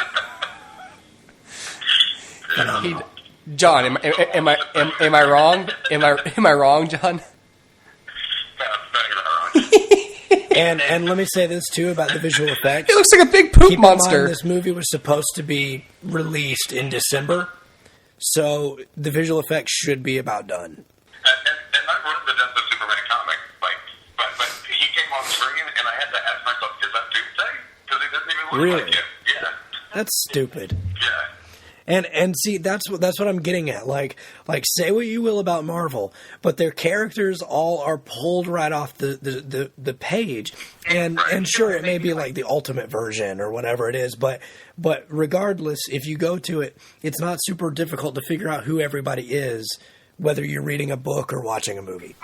John, am I wrong? Am I wrong, John? No, you're not wrong. And let me say this too about the visual effects. He looks like a big poop Keep monster. In mind, this movie was supposed to be released in December, so the visual effects should be about done. And I read the Death of Superman comic, but he came on screen, and I had to ask myself, is that Doomsday? Because he doesn't even look like him. Yeah. That's stupid. Yeah. And see, that's what I'm getting at. Like say what you will about Marvel, but their characters all are pulled right off the page. And sure, it may be like the ultimate version or whatever it is, but regardless, if you go to it, it's not super difficult to figure out who everybody is, whether you're reading a book or watching a movie.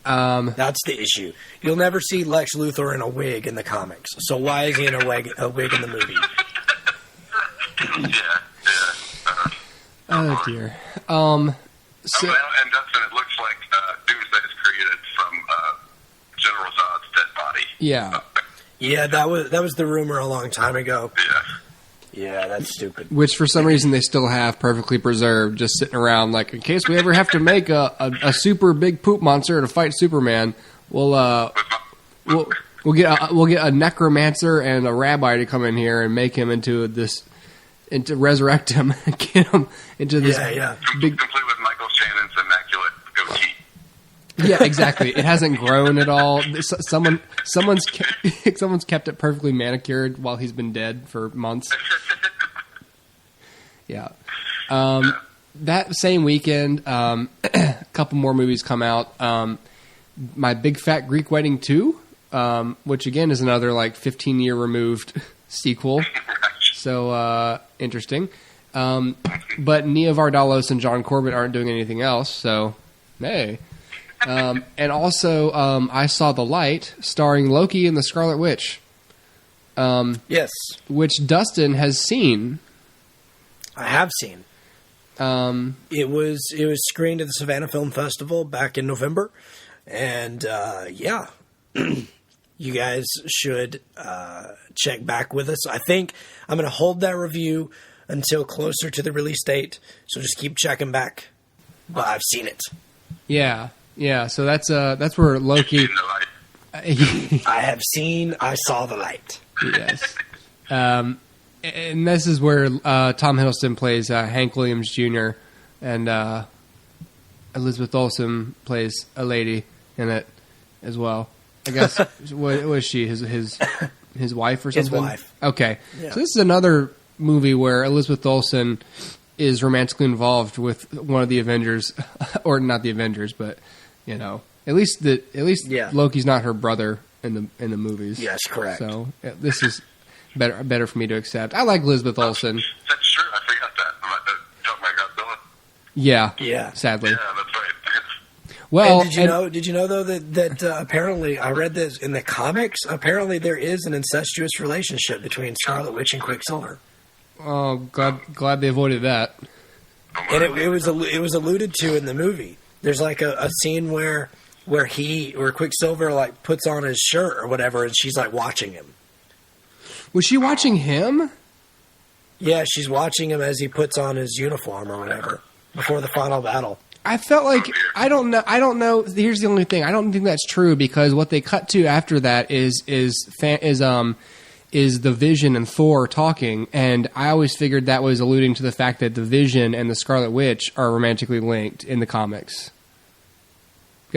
That's the issue. You'll never see Lex Luthor in a wig in the comics. So why is he in a wig in the movie? Oh dear. And Dustin, it looks like Doomsday is created from General Zod's dead body. Yeah. Yeah, that was the rumor a long time ago. Yeah, that's stupid. Which for some reason they still have perfectly preserved, just sitting around. Like, in case we ever have to make a super big poop monster to fight Superman, we'll get a necromancer and a rabbi to come in here and make him into resurrect him and get him into this big. Complete with Michael Shannon's immaculate goatee. Yeah, exactly. It hasn't grown at all. Someone's kept it perfectly manicured while he's been dead for months. Yeah. That same weekend, a couple more movies come out. My Big Fat Greek Wedding 2, which again is another like 15-year removed sequel. So interesting. But Nia Vardalos and John Corbett aren't doing anything else. So hey. And also, I Saw the Light, starring Loki and the Scarlet Witch. Yes. Which Dustin has seen. I have seen. It was screened at the Savannah Film Festival back in November. And, you guys should check back with us. I think I'm going to hold that review until closer to the release date. So just keep checking back. But I've seen it. Yeah. Yeah, so that's where Loki. I saw the light. Yes, and this is where Tom Hiddleston plays Hank Williams Jr. and Elizabeth Olsen plays a lady in it as well. I guess what was she his wife or something? His wife. Okay, yeah. So this is another movie where Elizabeth Olsen is romantically involved with one of the Avengers, or not the Avengers, but. You know, at least Loki's not her brother in the movies. Yes, correct. So this is better for me to accept. I like Elizabeth Olsen. That's true. I forgot that. Talking about Godzilla. Yeah. Sadly. Yeah, that's right. Well, did you know though that apparently I read this in the comics? Apparently there is an incestuous relationship between Scarlet Witch and Quicksilver. Oh, glad they avoided that. And it was alluded to in the movie. There's like a scene where Quicksilver like puts on his shirt or whatever, and she's like watching him. Was she watching him? Yeah, she's watching him as he puts on his uniform or whatever before the final battle. I felt like I don't know. Here's the only thing. I don't think that's true because what they cut to after that is the Vision and Thor talking, and I always figured that was alluding to the fact that the Vision and the Scarlet Witch are romantically linked in the comics.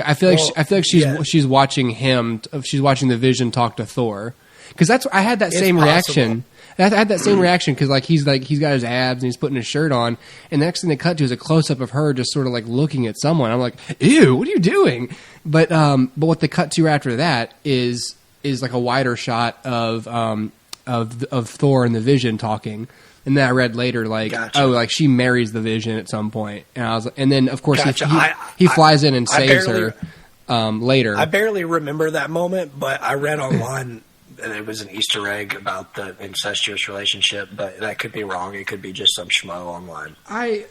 I feel like she's watching him. She's watching the Vision talk to Thor because I had that same reaction. I had that same reaction because he's got his abs and he's putting his shirt on, and the next thing they cut to is a close up of her just sort of like looking at someone. I'm like, ew, what are you doing? But what they cut to after that is like a wider shot of Thor and the Vision talking, and then I read later she marries the Vision at some point, and then of course he flies in and saves her later. I barely remember that moment, but I read online that it was an Easter egg about the incestuous relationship, but that could be wrong. It could be just some schmo online. I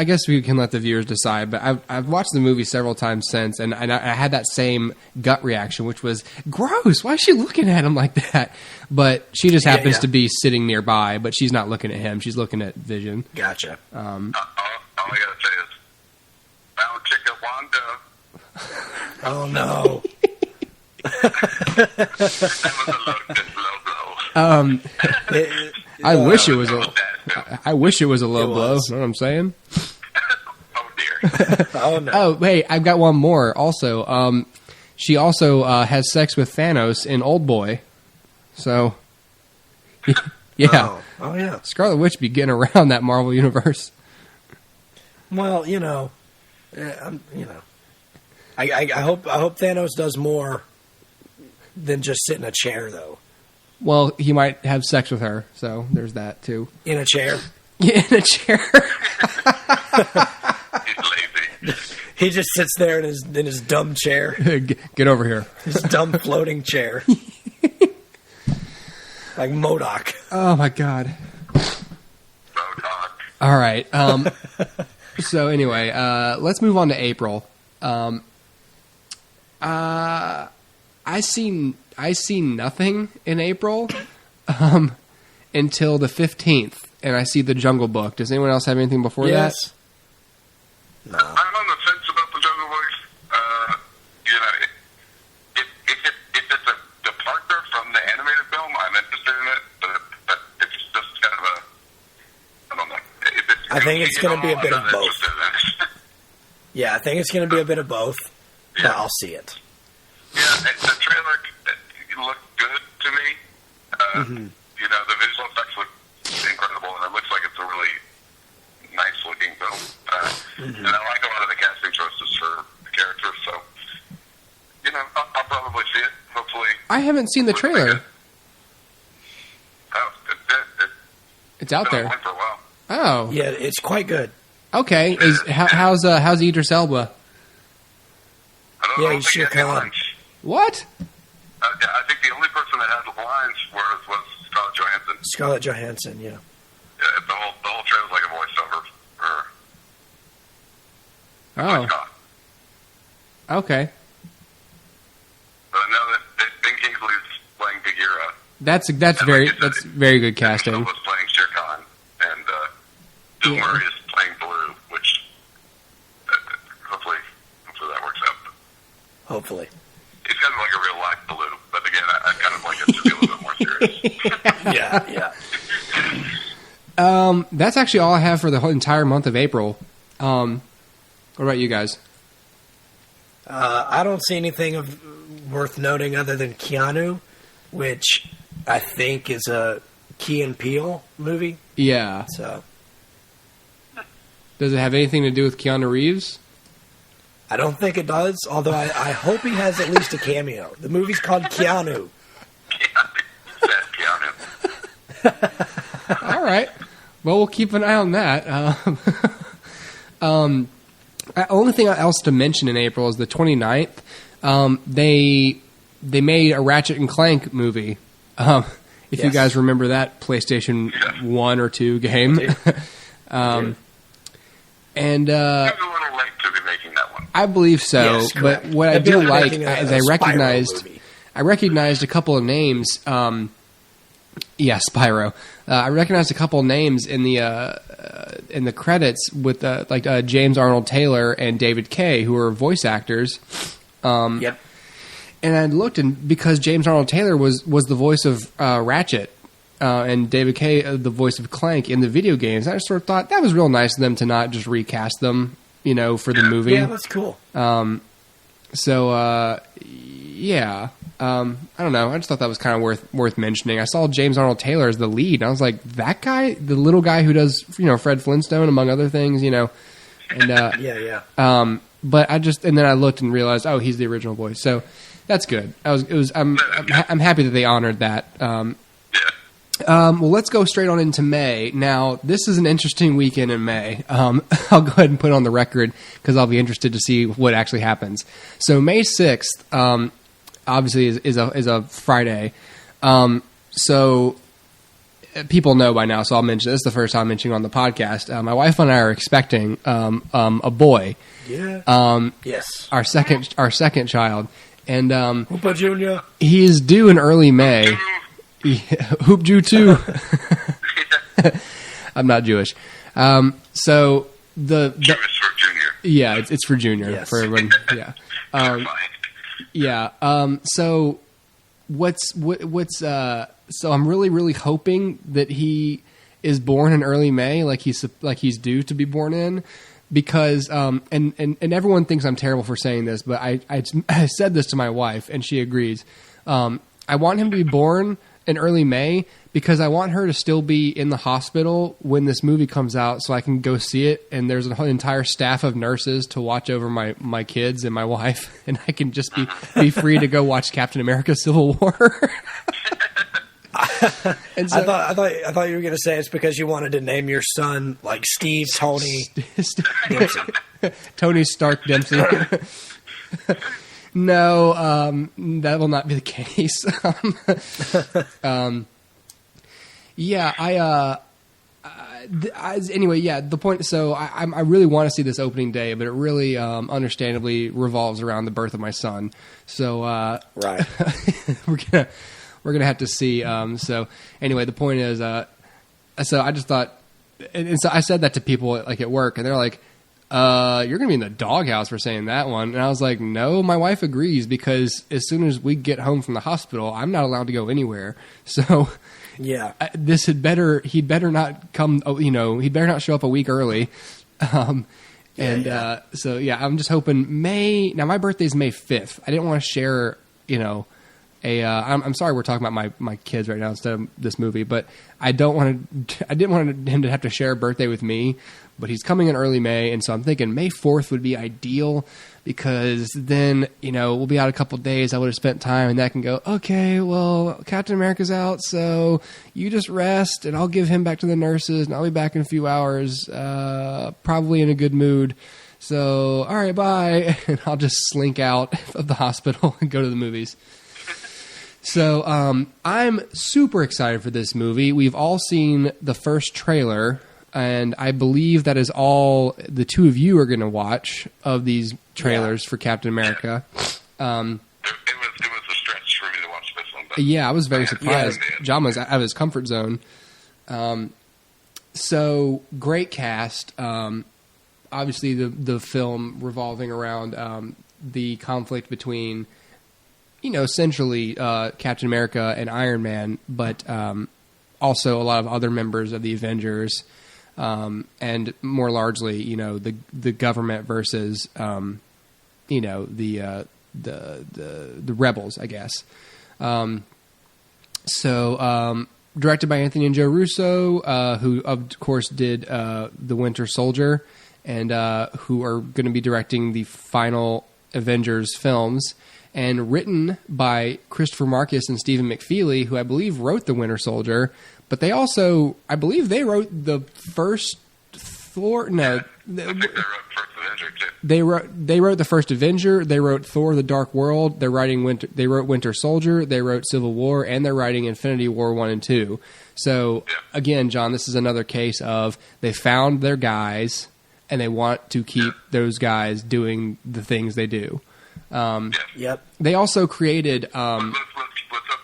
guess we can let the viewers decide, but I've watched the movie several times since, and I had that same gut reaction, which was gross. Why is she looking at him like that? But she just happens to be sitting nearby, but she's not looking at him. She's looking at Vision. Gotcha. All I gotta say is, found Chica Wanda. Oh no. That was a low blow. I wish it was a low blow. You know what I'm saying? Oh dear. Oh no. Oh, hey, I've got one more. Also, she also has sex with Thanos in Old Boy. So, yeah. Oh yeah. Scarlet Witch be getting around that Marvel universe. Well, I hope Thanos does more than just sit in a chair, though. Well, he might have sex with her, so there's that too. In a chair? Yeah, in a chair. He's lazy. He just sits there in his dumb chair. Get over here. His dumb floating chair. Like MODOK. Oh my god. MODOK. All right. So anyway, let's move on to April. I seen nothing in April, until the 15th, and I see The Jungle Book. Does anyone else have anything before that? No. I'm on the fence about the Jungle Book. You know, if it's a departure from the animated film, I'm interested in it, but it's just kind of I don't know. I think it's going to be a bit of both. Yeah, I think it's going to be a bit of both, but I'll see it. Yeah, the trailer looked good to me. You know, the visual effects look incredible, and it looks like it's a really nice-looking film. And I like a lot of the casting choices for the characters, so, you know, I'll probably see it, hopefully. I haven't seen the trailer. Oh, It's out there. For a while. Oh. Yeah, it's quite good. Okay. How's Idris Elba? I don't Yeah, know he's if he had any sure lines. What? Yeah, I think the only person that had lines was Scarlett Johansson. Scarlett Johansson, yeah. Yeah, the whole trailer was like a voiceover for her. Oh. Scott. Okay. But I know that Ben Kingsley's playing Bagheera. That's And very good casting. Was playing Shere Khan, and Bill Murray is playing Baloo, which hopefully that works out. Hopefully. He's kind of like a real life Baloo, but again, I kind of like it to be a little bit more serious. Yeah. That's actually all I have for the whole entire month of April. What about you guys? I don't see anything worth noting other than Keanu, which I think is a Key and Peele movie. Yeah. So Does it have anything to do with Keanu Reeves? I don't think it does, although I hope he has at least a cameo. The movie's called Keanu. Keanu. All right. Well, we'll keep an eye on that. Only thing else to mention in April is the 29th. They made a Ratchet and Clank movie. If you guys remember that PlayStation 1 or 2 game. And It was a little late to be making that one. I believe so. Yes, but correct. what I They'd be do like like making a is I Spyro movie. recognized a couple of names. Spyro. I recognized a couple of names in the credits with James Arnold Taylor and David Kaye, who are voice actors. Yep. And I looked, and because James Arnold Taylor was the voice of Ratchet, and David Kaye the voice of Clank in the video games, I just sort of thought that was real nice of them to not just recast them, for the movie. Yeah, that's cool. I don't know. I just thought that was kind of worth mentioning. I saw James Arnold Taylor as the lead, and I was like, that guy, the little guy who does, Fred Flintstone, among other things, and Yeah. but and then I looked and realized, oh, he's the original voice. So that's good. I'm happy that they honored that. Well, let's go straight on into May. Now, this is an interesting weekend in May. I'll go ahead and put it on the record because I'll be interested to see what actually happens. So May 6th, obviously, is a Friday. So people know by now, so I'll mention this is the first time I'm mentioning on the podcast. My wife and I are expecting a boy. Yeah. Yes. Our second child, and Hoopa Jr. he is due in early May. Hoop Jew too. I'm not Jewish. So Jewish for junior. Yeah, it's for junior, Yes. for everyone. Yeah. So so I'm really, really hoping that he is born in early May, like he's due to be born in, because and everyone thinks I'm terrible for saying this, but I said this to my wife and she agrees. I want him to be born in early May because I want her to still be in the hospital when this movie comes out, so I can go see it. And there's an entire staff of nurses to watch over my kids and my wife, and I can just be free to go watch Captain America: Civil War. And so, I thought you were going to say it's because you wanted to name your son like Steve Tony Dempsey. Tony Stark Dempsey. No, that will not be the case. Anyway, the point. So I really want to see this opening day, but it really, understandably, revolves around the birth of my son. So, Right. we're gonna have to see. So anyway, the point is, so I just thought, and so I said that to people like at work, and they're like, you're going to be in the doghouse for saying that one. And I was like, no, my wife agrees, because as soon as we get home from the hospital, I'm not allowed to go anywhere. So yeah, he'd better not come, he'd better not show up a week early. So yeah, I'm just hoping now my birthday's May 5th. I didn't want to share, I'm sorry we're talking about my kids right now instead of this movie, but I didn't want him to have to share a birthday with me. But he's coming in early May, and so I'm thinking May 4th would be ideal, because then, we'll be out a couple days. I would have spent time, and that can go, okay, well, Captain America's out, so you just rest, and I'll give him back to the nurses, and I'll be back in a few hours, probably in a good mood. So, all right, bye. And I'll just slink out of the hospital and go to the movies. So I'm super excited for this movie. We've all seen the first trailer, and I believe that is all the two of you are going to watch of these trailers for Captain America. It was a stretch for me to watch this one. But yeah, I was very surprised. John was out of his comfort zone. So great cast. Obviously, the film revolving around the conflict between, essentially Captain America and Iron Man, but also a lot of other members of the Avengers. And more largely, the government versus, the rebels, I guess. Directed by Anthony and Joe Russo, who of course did The Winter Soldier, and who are going to be directing the final Avengers films, and written by Christopher Marcus and Stephen McFeely, who I believe wrote The Winter Soldier. But they also, I believe they wrote the first Thor. No, I think they wrote First Avenger too. They wrote the first Avenger. They wrote Thor: The Dark World. They wrote Winter Soldier. They wrote Civil War, and they're writing Infinity War 1 and 2. So again, John, this is another case of they found their guys, and they want to keep those guys doing the things they do. Yep. They also created. Let's hope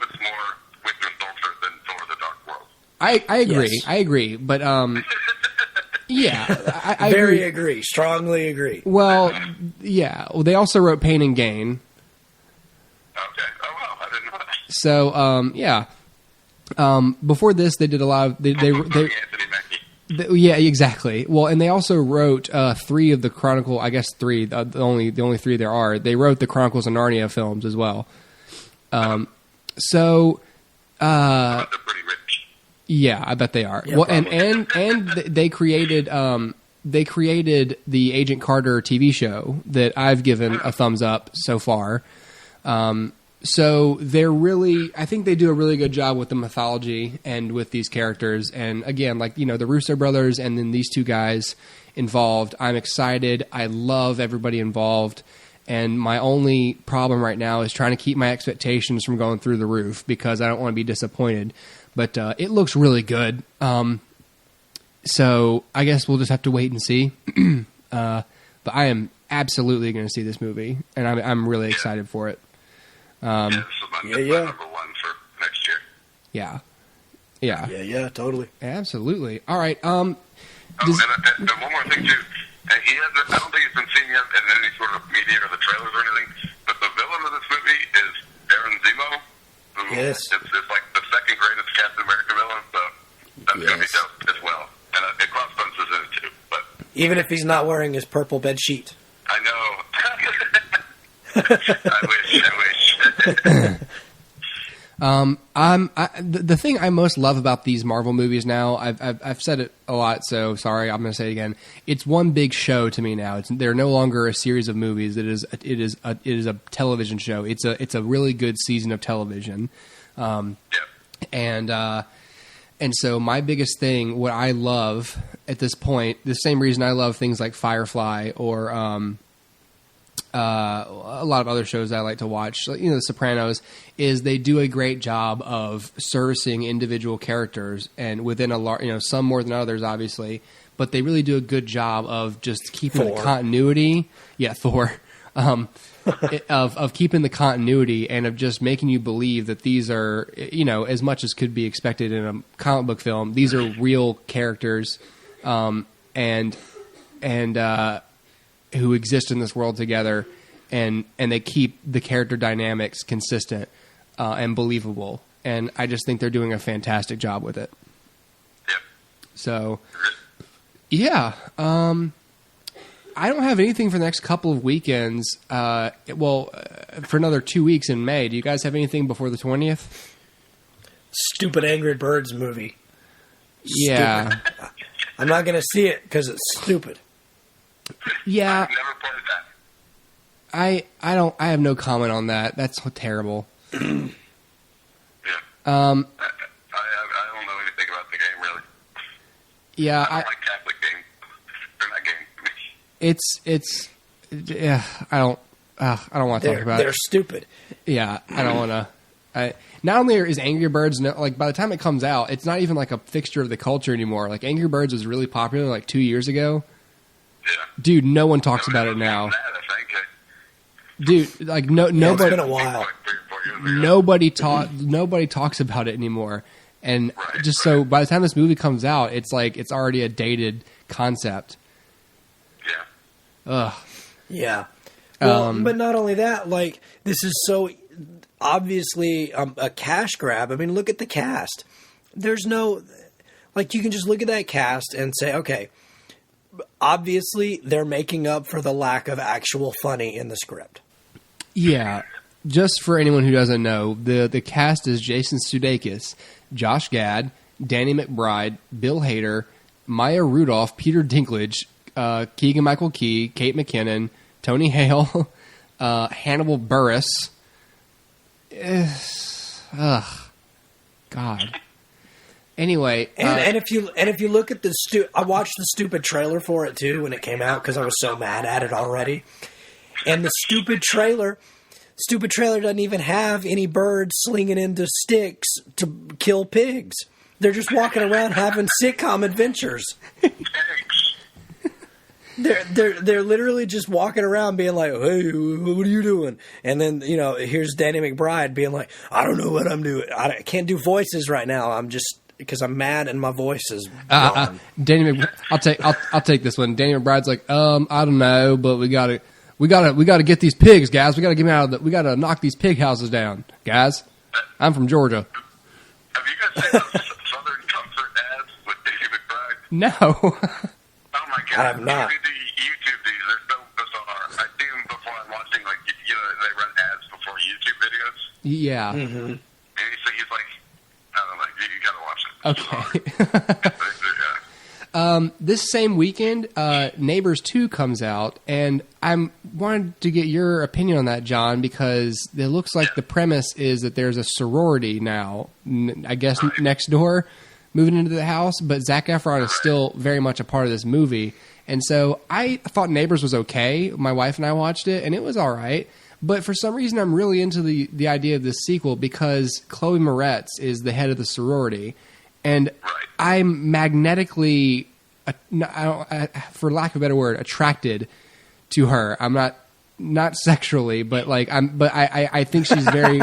it's more Winter Soldier than Thor: The Dark World. I agree. Yes. I agree. But yeah, I very agree. Strongly agree. Well, yeah. Well, they also wrote Pain and Gain. Okay. Oh wow, I didn't know that. So yeah. Before this, they did a lot of Anthony Mackie. yeah, exactly. Well, and they also wrote 3 of the Chronicle. I guess 3. The only 3 there are. They wrote the Chronicles of Narnia films as well. So. They're pretty rich. Yeah, I bet they are. Yeah, well, and they created the Agent Carter TV show that I've given a thumbs up so far. So they're really, I think they do a really good job with the mythology and with these characters. And again, like, the Russo brothers and then these 2 guys involved. I'm excited. I love everybody involved. And my only problem right now is trying to keep my expectations from going through the roof, because I don't want to be disappointed. But it looks really good. So I guess we'll just have to wait and see. But I am absolutely going to see this movie, and I'm really excited for it. This is my number 1 for next year. Yeah. Yeah, totally. Absolutely. All right. And one more thing too. I don't think he's been seen yet in any sort of media or the trailers or anything. But the villain of this movie is Baron Zemo. Who Yes. It's like the second greatest Captain America villain. So that's going to be dope as well. And it Crossbones is in it too. But Even if he's not wearing his purple bed sheet. I know. I wish. The thing I most love about these Marvel movies now, I've said it a lot, so sorry, I'm going to say it again. It's one big show to me now. They're no longer a series of movies. It is a television show. It's a really good season of television. And so my biggest thing, what I love at this point, the same reason I love things like Firefly or a lot of other shows I like to watch, The Sopranos, is they do a great job of servicing individual characters, and within some more than others, obviously, but they really do a good job of just keeping the continuity. Yeah, Thor. of keeping the continuity and of just making you believe that these are, as much as could be expected in a comic book film, these are real characters, and who exist in this world together, and they keep the character dynamics consistent and believable. And I just think they're doing a fantastic job with it. So, yeah. I don't have anything for the next couple of weekends. For another 2 weeks in May. Do you guys have anything before the 20th? Stupid Angry Birds movie. Yeah. Stupid. I'm not going to see it because it's stupid. Yeah. I've never played that. I have no comment on that. That's terrible. Yeah. I don't know anything about the game, really. Yeah. I don't like Catholic games. They're not games to me. I don't want to talk about it. They're stupid. Yeah, I don't want to. Not only is Angry Birds, by the time it comes out, it's not even like a fixture of the culture anymore. Like, Angry Birds was really popular like 2 years ago. Yeah. Dude, no one talks about it now. Dude, like nobody. It's been a while. Nobody talks about it anymore. And just so by the time this movie comes out, it's like it's already a dated concept. Yeah. Ugh. Yeah. Well, but not only that, like, this is so obviously a cash grab. I mean, look at the cast. There's no, like, you can just look at that cast and say, okay, obviously they're making up for the lack of actual funny in the script. Yeah. Just for anyone who doesn't know, the cast is Jason Sudeikis, Josh Gad, Danny McBride, Bill Hader, Maya Rudolph, Peter Dinklage, Keegan-Michael Key, Kate McKinnon, Tony Hale, Hannibal Buress. God. Anyway, and if you look at I watched the stupid trailer for it too when it came out because I was so mad at it already. And the stupid trailer doesn't even have any birds slinging into sticks to kill pigs. They're just walking around having sitcom adventures. They're literally just walking around being like, hey, what are you doing? And then, here's Danny McBride being like, I don't know what I'm doing. I can't do voices right now. I'm just, because I'm mad and my voice is gone. Danny I'll take this one. Danny McBride's like, I don't know, but we gotta get these pigs, guys. We gotta knock these pig houses down, guys. I'm from Georgia. Have you guys seen the Southern Comfort ads with Danny McBride? No. Oh my God! I have not. YouTube these. They're so bizarre. I see them before I'm watching, like, they run ads before YouTube videos. Yeah. Mm-hmm. And he's like, I don't know, you gotta watch it. Okay. This same weekend, Neighbors 2 comes out, and I wanted to get your opinion on that, John, because it looks like the premise is that there's a sorority now, I guess, next door, moving into the house, but Zac Efron is still very much a part of this movie. And so I thought Neighbors was okay. My wife and I watched it, and it was all right. But for some reason, I'm really into the idea of this sequel because Chloe Moretz is the head of the sorority. And I'm magnetically, for lack of a better word, attracted to her. I'm not sexually, but like I think she's very.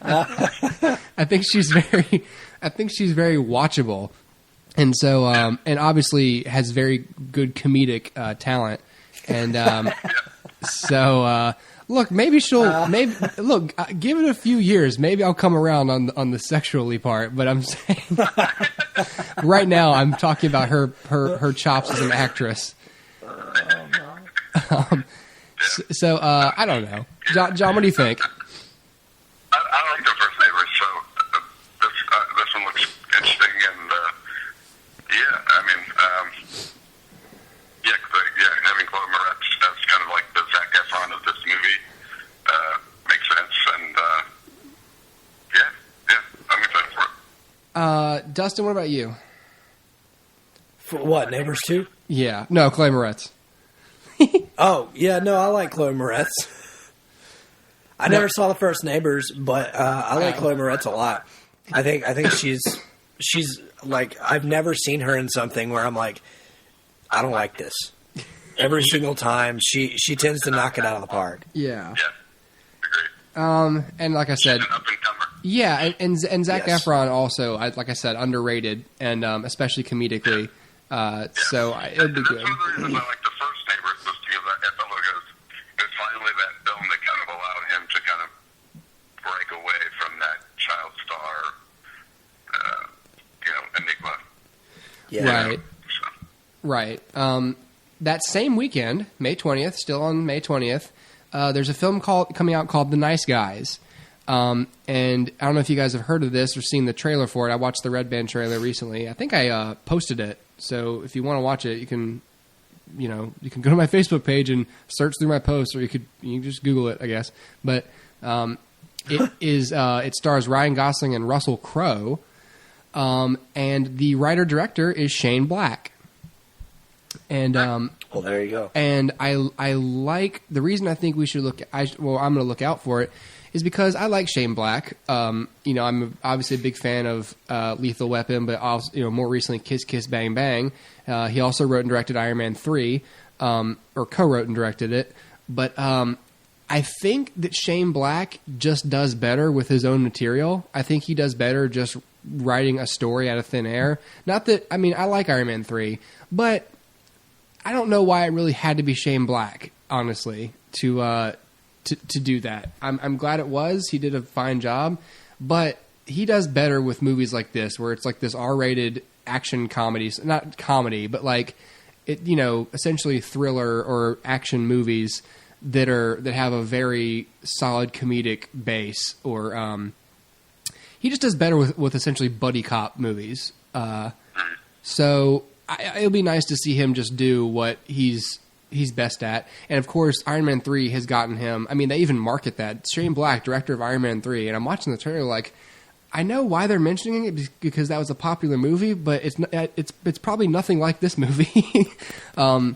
I think she's very watchable, and so and obviously has very good comedic talent, and so. Look, maybe she'll. Give it a few years. Maybe I'll come around on the sexually part. But I'm saying right now, I'm talking about her chops as an actress. So I don't know, John. What do you think? I like the first Neighbors, so this one looks interesting, and having Chloe Moretz as kind of like the Zac Efron of this movie makes sense, and I'm excited for it. Dustin, what about you? For what, Neighbors 2? Yeah, no, Chloe Moretz. Oh, yeah, no, I like Chloe Moretz. I never saw the first Neighbors, but I like Chloe Moretz a lot. I think she's like, I've never seen her in something where I'm like, I don't like this. Every single time, she tends to knock it out of the park. Yeah. Yeah. Agreed. And like I said, She's an up-and-comer. yeah, and Zac Yes. Efron also, like I said, underrated, and especially comedically. So it'll be good. That's one of the reasons I like the first Neighbors was because as the logos, it was finally that film that kind of allowed him to kind of break away from that child star, enigma. Yeah. Right. So, Right. That same weekend, May 20th, still on May 20th, there's a film coming out called The Nice Guys. And I don't know if you guys have heard of this or seen the trailer for it. I watched the Red Band trailer recently. I think I posted it. So if you want to watch it, you can go to my Facebook page and search through my posts, or you can just Google it, I guess. But it stars Ryan Gosling and Russell Crowe. And the writer-director is Shane Black. And Well, there you go. and I like the reason I think we should I'm going to look out for it is because I like Shane Black. I'm obviously a big fan of Lethal Weapon, but also more recently Kiss Kiss Bang Bang. He also wrote and directed Iron Man 3, or co-wrote and directed it. But I think that Shane Black just does better with his own material. I think he does better just writing a story out of thin air. Not that I like Iron Man 3, but I don't know why it really had to be Shane Black, honestly, to do that. I'm glad it was. He did a fine job, but he does better with movies like this, where it's like this R-rated action comedy, not comedy, but like it, essentially thriller or action movies that have a very solid comedic base. Or he just does better with essentially buddy cop movies. So it'll be nice to see him just do what he's best at. And of course, Iron Man 3 has gotten him. They even market that. Shane Black, director of Iron Man 3. And I'm watching the trailer like, I know why they're mentioning it because that was a popular movie, but it's probably nothing like this movie. So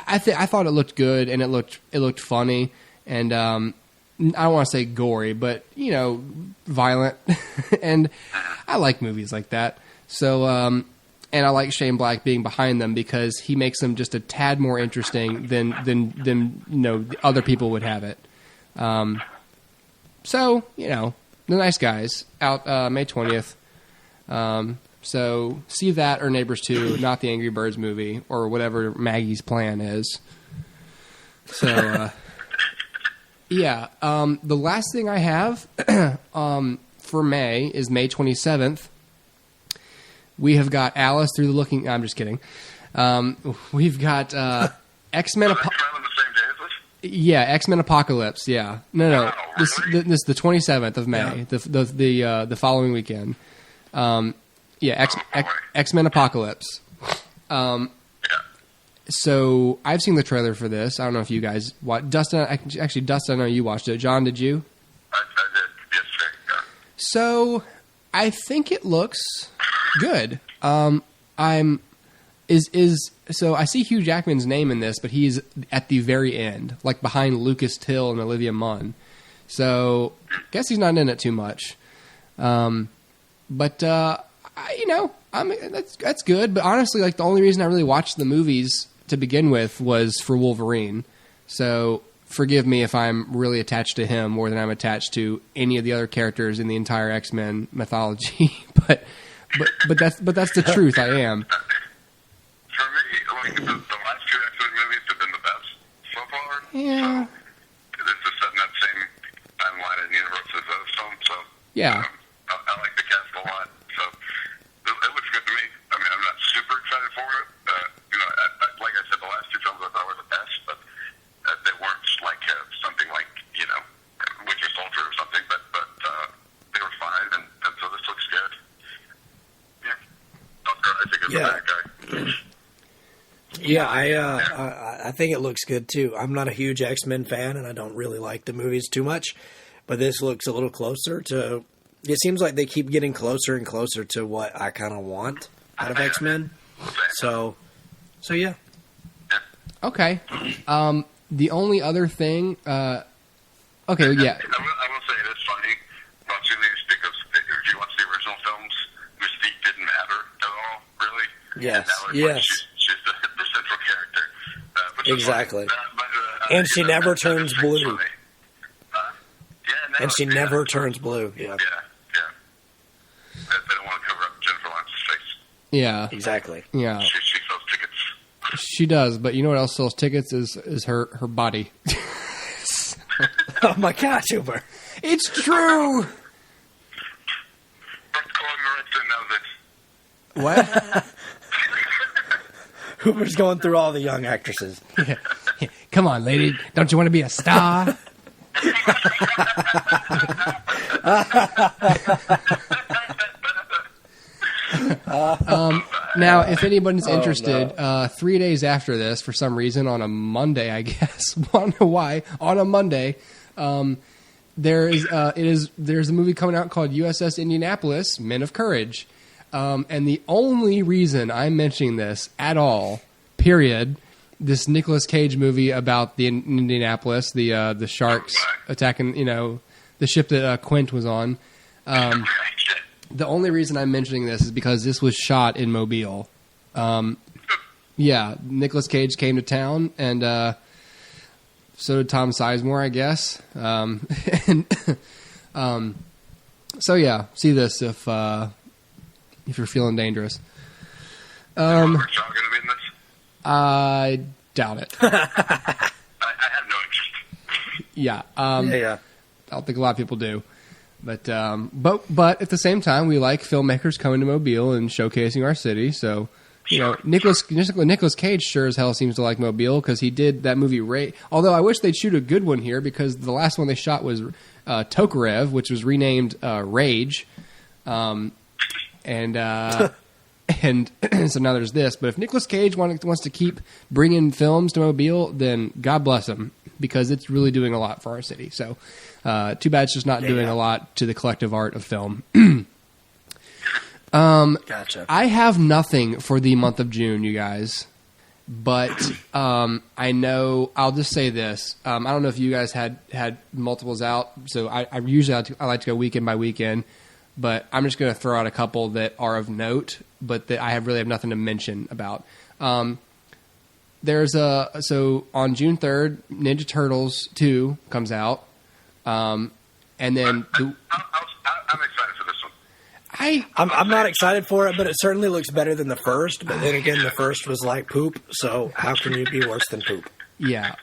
I thought it looked good, and it looked funny, and I don't want to say gory, but violent, and I like movies like that. So and I like Shane Black being behind them because he makes them just a tad more interesting than other people would have it. So The Nice Guys out May 20th. So see that or Neighbors 2, not the Angry Birds movie or whatever Maggie's plan is. So yeah, the last thing I have for May is May 27th. We have got Alice Through the Looking. I'm just kidding. We've got X-Men. around on the same day as this? Yeah, X-Men Apocalypse. Yeah, no. Oh, really? This the 27th of May, the following weekend. X-Men Apocalypse. Yeah. So I've seen the trailer for this. I don't know if you guys watched. Dustin, I know you watched it. John, did you? I did yesterday. Yeah. So I think it looks good. So I see Hugh Jackman's name in this, but he's at the very end, like behind Lucas Till and Olivia Munn. So I guess he's not in it too much. But that's good. But honestly, like the only reason I really watched the movies to begin with was for Wolverine. So forgive me if I'm really attached to him more than I'm attached to any of the other characters in the entire X-Men mythology. but that's the truth. I am. For me, like the last two X-Men movies have been the best so far. Yeah. So, it's just setting that same timeline and universe as those films. So Yeah. I like the cast a lot. So it looks good to me. I'm not super excited for it. Like I said, the last two films I thought were the best, but they weren't like something like Winter Soldier or something. But they were fine, and so this looks good. Yeah, Oscar Isaac is a bad guy. Yeah, I think it looks good too. I'm not a huge X-Men fan, and I don't really like the movies too much, but this looks a little closer to. It seems like they keep getting closer and closer to what I kind of want out of X-Men. So yeah. Okay. The only other thing. Okay. Yeah. I will say it is funny watching these because if you watch the original films, Mystique didn't Yes, And yes. She's the central character. Which is Exactly. funny. And she never turns blue. Yeah, And she never turns blue. Yeah. Yeah. They don't want to cover up Jennifer Lawrence's face. Yeah. Exactly. Yeah. She sells tickets. She does, but you know what else sells tickets is her body. Oh my gosh, Hooper. It's true. What? Hooper's going through all the young actresses. Yeah. Come on, lady. Don't you want to be a star? Now, if anybody's interested, 3 days after this, for some reason, on a Monday, I guess, I don't know why, on a Monday, there's a movie coming out called USS Indianapolis, Men of Courage. And the only reason I'm mentioning this at all, period, this Nicolas Cage movie about the Indianapolis, the sharks attacking, the ship that Quint was on. The only reason I'm mentioning this is because this was shot in Mobile. Yeah, Nicolas Cage came to town, and so did Tom Sizemore, I guess. So yeah, see this if you're feeling dangerous. Robert Shaw going to be in this? I doubt it. I have no interest. Yeah. Yeah. I don't think a lot of people do. But at the same time, we like filmmakers coming to Mobile and showcasing our city. So, Nicolas Cage sure as hell seems to like Mobile because he did that movie Rage. Although I wish they'd shoot a good one here because the last one they shot was Tokarev, which was renamed Rage. And so now there's this. But if Nicolas Cage wants to keep bringing films to Mobile, then God bless him because it's really doing a lot for our city. So too bad it's just not doing a lot to the collective art of film. Gotcha. I have nothing for the month of June, you guys. But I know I'll just say this. I don't know if you guys had multiples out. So I usually I like to go weekend by weekend. But I'm just going to throw out a couple that are of note, but that I really have nothing to mention about. So on June 3rd, Ninja Turtles 2 comes out. And then I'm excited for this one. I'm not excited for it, but it certainly looks better than the first. But then again, the first was like poop, so how can you be worse than poop? Yeah.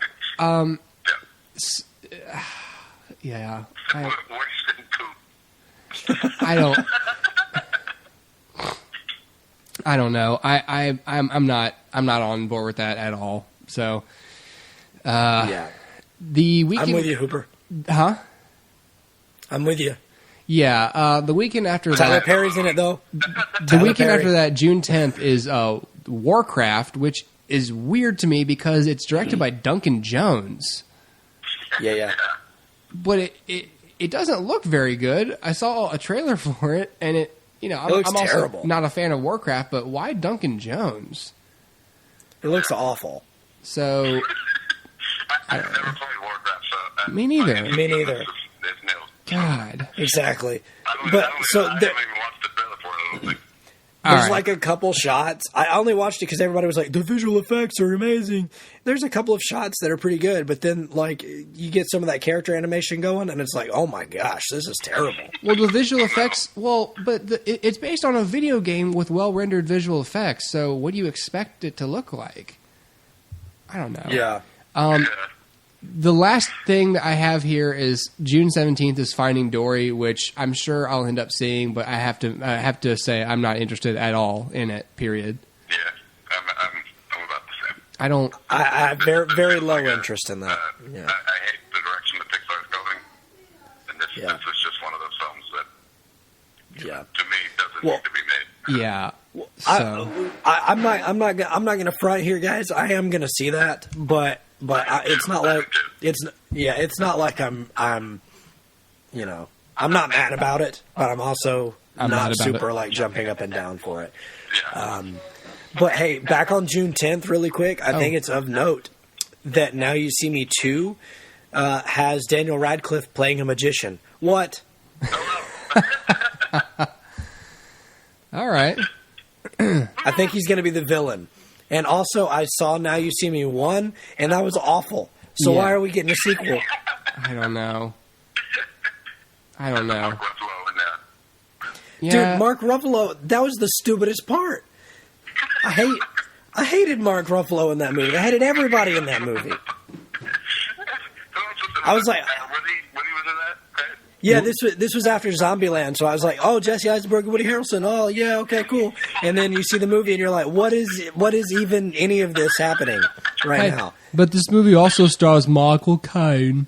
Yeah. Worse than poop. I don't know. I'm not on board with that at all. So, Yeah. the weekend. I'm with you, Hooper. Huh? I'm with you. Yeah. The weekend after Tyler that. Perry's in it, though. The weekend after that, June 10th, is Warcraft, which is weird to me because it's directed by Duncan Jones. Yeah. But it doesn't look very good. I saw a trailer for it, and it looks I'm also terrible. not a fan of Warcraft, but why Duncan Jones? It looks awful. So I've never played Warcraft, so... me neither. Me neither. It's nil. God. Exactly. I But haven't so even watched the trailer for it, I don't think. there's right. like a couple shots. I only watched it because everybody was like, the visual effects are amazing. There's a couple of shots that are pretty good, but then like you get some of that character animation going, and it's like, oh my gosh, this is terrible. Well, the visual effects. Well, but it's based on a video game with well-rendered visual effects. So, what do you expect it to look like? I don't know. Yeah. The last thing that I have here is June 17th is Finding Dory, which I'm sure I'll end up seeing, but I have to say I'm not interested at all in it. Period. Yeah, I'm about the same. I don't. I have very, very low interest in that. Yeah. I hate the direction that Pixar's going, and this is just one of those films that, Yeah. to me, doesn't need to be made. Yeah. So I'm not gonna front here, guys. I am gonna see that, but it's not like it's not like I'm I'm not mad about it, but I'm also not super like jumping up and down for it. Yeah. But hey, back on June 10th, really quick, I think it's of note that Now You See Me 2 has Daniel Radcliffe playing a magician. What? all right. I think he's going to be the villain. And also, I saw Now You See Me 1, and that was awful. So why are we getting a sequel? I don't know. Mark Ruffalo in that. Yeah. Dude, Mark Ruffalo, that was the stupidest part. I hated Mark Ruffalo in that movie. I hated everybody in that movie. I was like... When he was in that? Yeah, this was after Zombieland, so I was like, oh, Jesse Eisenberg, Woody Harrelson, oh, yeah, okay, cool. And then you see the movie, and you're like, what is even any of this happening right now? But this movie also stars Michael Caine.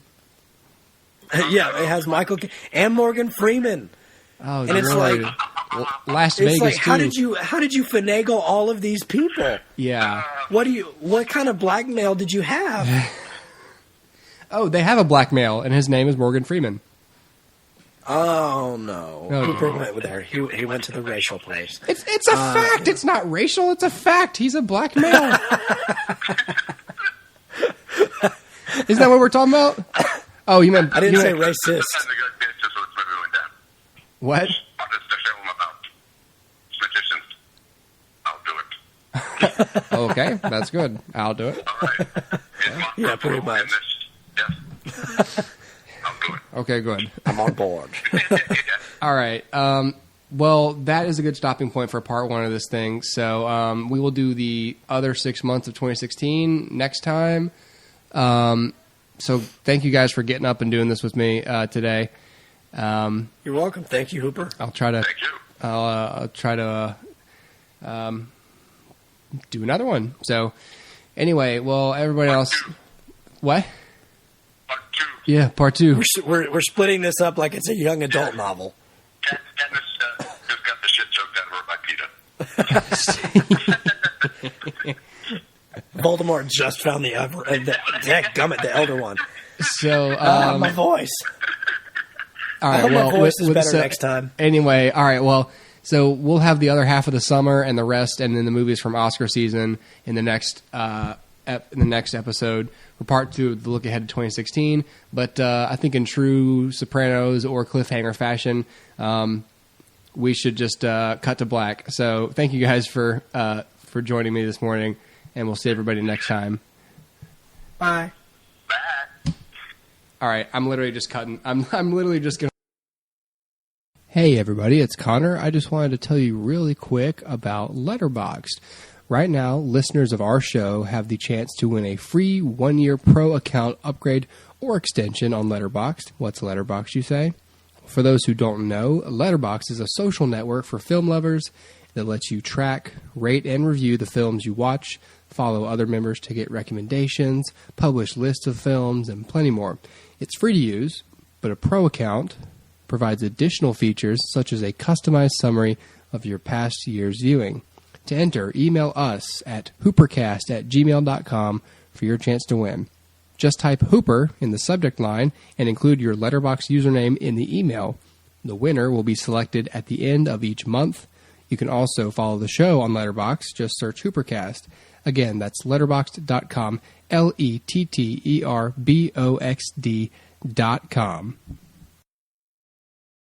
Yeah, it has Michael Caine and Morgan Freeman. Oh, and it's really? like... Las It's Vegas, like, too. how did you finagle all of these people? Yeah. What kind of blackmail did you have? Oh, they have a black male, and his name is Morgan Freeman. Oh no! No, Hooper went there. He went to the racial place. It's a fact. It's not racial. It's a fact. He's a black male. Isn't that what we're talking about? Oh, you meant I didn't say meant, racist. What? I'll just show him about magicians. I'll do it. Okay, that's good. I'll do it. All right. Yeah, pretty much. Yes. I'll do it. Okay, good. I'm on board. All right. Well, that is a good stopping point for part one of this thing. So we will do the other 6 months of 2016 next time. So thank you guys for getting up and doing this with me today. You're welcome. Thank you, Hooper. I'll try to. Thank you. I'll try to do another one. So anyway, well, everybody else. What? Part 2. Yeah, part 2. We're splitting this up like it's a young adult novel. Candace just got the shit choked out of her by PETA. Voldemort just found the Elder One. So My voice. all I right. hope Well, my voice is better next time. Anyway, all right. Well, so we'll have the other half of the summer and the rest, and then the movies from Oscar season in the next episode for part 2 of the look ahead to 2016. But I think in true Sopranos or cliffhanger fashion, we should just cut to black. So thank you guys for joining me this morning, and we'll see everybody next time. Bye. All right, I'm literally just cutting. I'm literally just gonna. Hey everybody, it's Connor. I just wanted to tell you really quick about Letterboxd. Right now, listeners of our show have the chance to win a free 1-year pro account upgrade or extension on Letterboxd. What's Letterboxd, you say? For those who don't know, Letterboxd is a social network for film lovers that lets you track, rate, and review the films you watch, follow other members to get recommendations, publish lists of films, and plenty more. It's free to use, but a pro account provides additional features such as a customized summary of your past year's viewing. To enter, email us at hoopercast@gmail.com for your chance to win. Just type Hooper in the subject line and include your Letterboxd username in the email. The winner will be selected at the end of each month. You can also follow the show on Letterboxd. Just search HooperCast. Again, that's letterboxd.com, LetterBoxd.com.